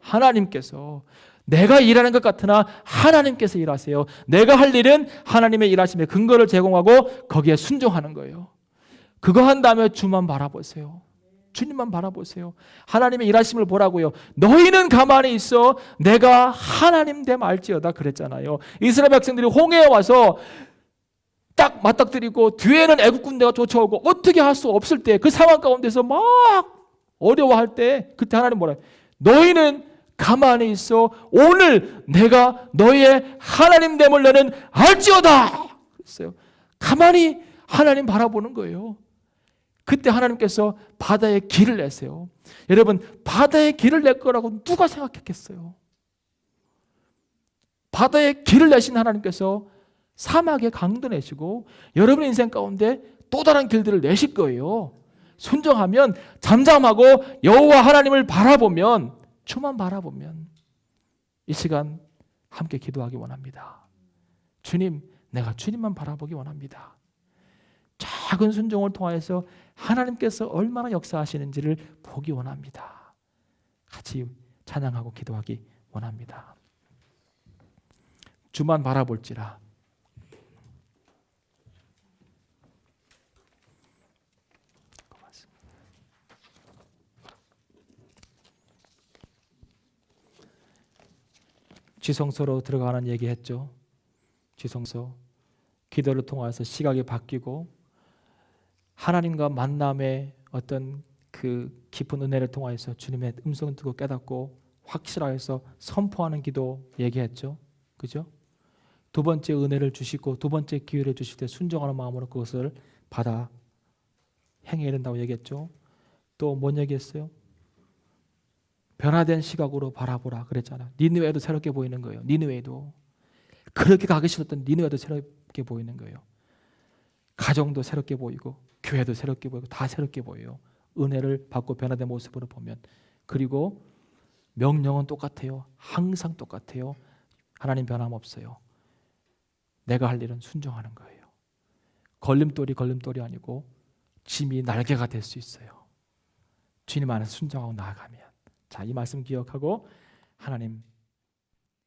하나님께서. 내가 일하는 것 같으나 하나님께서 일하세요. 내가 할 일은 하나님의 일하심에 근거를 제공하고 거기에 순종하는 거예요. 그거 한 다음에 주만 바라보세요. 주님만 바라보세요. 하나님의 일하심을 보라고요. 너희는 가만히 있어 내가 하나님 됨 알지어다 그랬잖아요. 이스라엘 백성들이 홍해에 와서 딱 맞닥뜨리고 뒤에는 애국 군대가 쫓아오고 어떻게 할 수 없을 때 그 상황 가운데서 막 어려워할 때 그때 하나님 뭐라 해요? 너희는 가만히 있어 오늘 내가 너희의 하나님 됨을 너는 알지어다 그랬어요. 가만히 하나님 바라보는 거예요. 그때 하나님께서 바다에 길을 내세요. 여러분, 바다에 길을 낼 거라고 누가 생각했겠어요? 바다에 길을 내신 하나님께서 사막에 강도 내시고 여러분 인생 가운데 또 다른 길들을 내실 거예요. 순종하면, 잠잠하고 여호와 하나님을 바라보면, 주만 바라보면 이 시간 함께 기도하기 원합니다. 주님, 내가 주님만 바라보기 원합니다. 작은 순종을 통하여서 하나님께서 얼마나 역사하시는지를 보기 원합니다. 같이 찬양하고 기도하기 원합니다. 주만 바라볼지라. 지성소로 들어가는 얘기했죠. 지성소. 기도를 통해서 시각이 바뀌고 하나님과 만남의 어떤 그 깊은 은혜를 통해서 주님의 음성을 듣고 깨닫고 확실하여서 선포하는 기도 얘기했죠. 그죠? 두 번째 은혜를 주시고 두 번째 기회를 주실 때 순종하는 마음으로 그것을 받아 행해야 된다고 얘기했죠. 또 뭔 얘기했어요? 변화된 시각으로 바라보라 그랬잖아요. 니느웨도 새롭게 보이는 거예요. 니느웨도. 그렇게 가기 싫었던 니느웨도 새롭게 보이는 거예요. 가정도 새롭게 보이고 교회도 새롭게 보이고 다 새롭게 보여요. 은혜를 받고 변화된 모습으로 보면. 그리고 명령은 똑같아요. 항상 똑같아요. 하나님 변함없어요. 내가 할 일은 순종하는 거예요. 걸림돌이 아니고 짐이 날개가 될 수 있어요. 주님 안에서 순종하고 나아가면. 자, 이 말씀 기억하고 하나님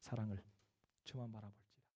사랑을 주만 바라보세요.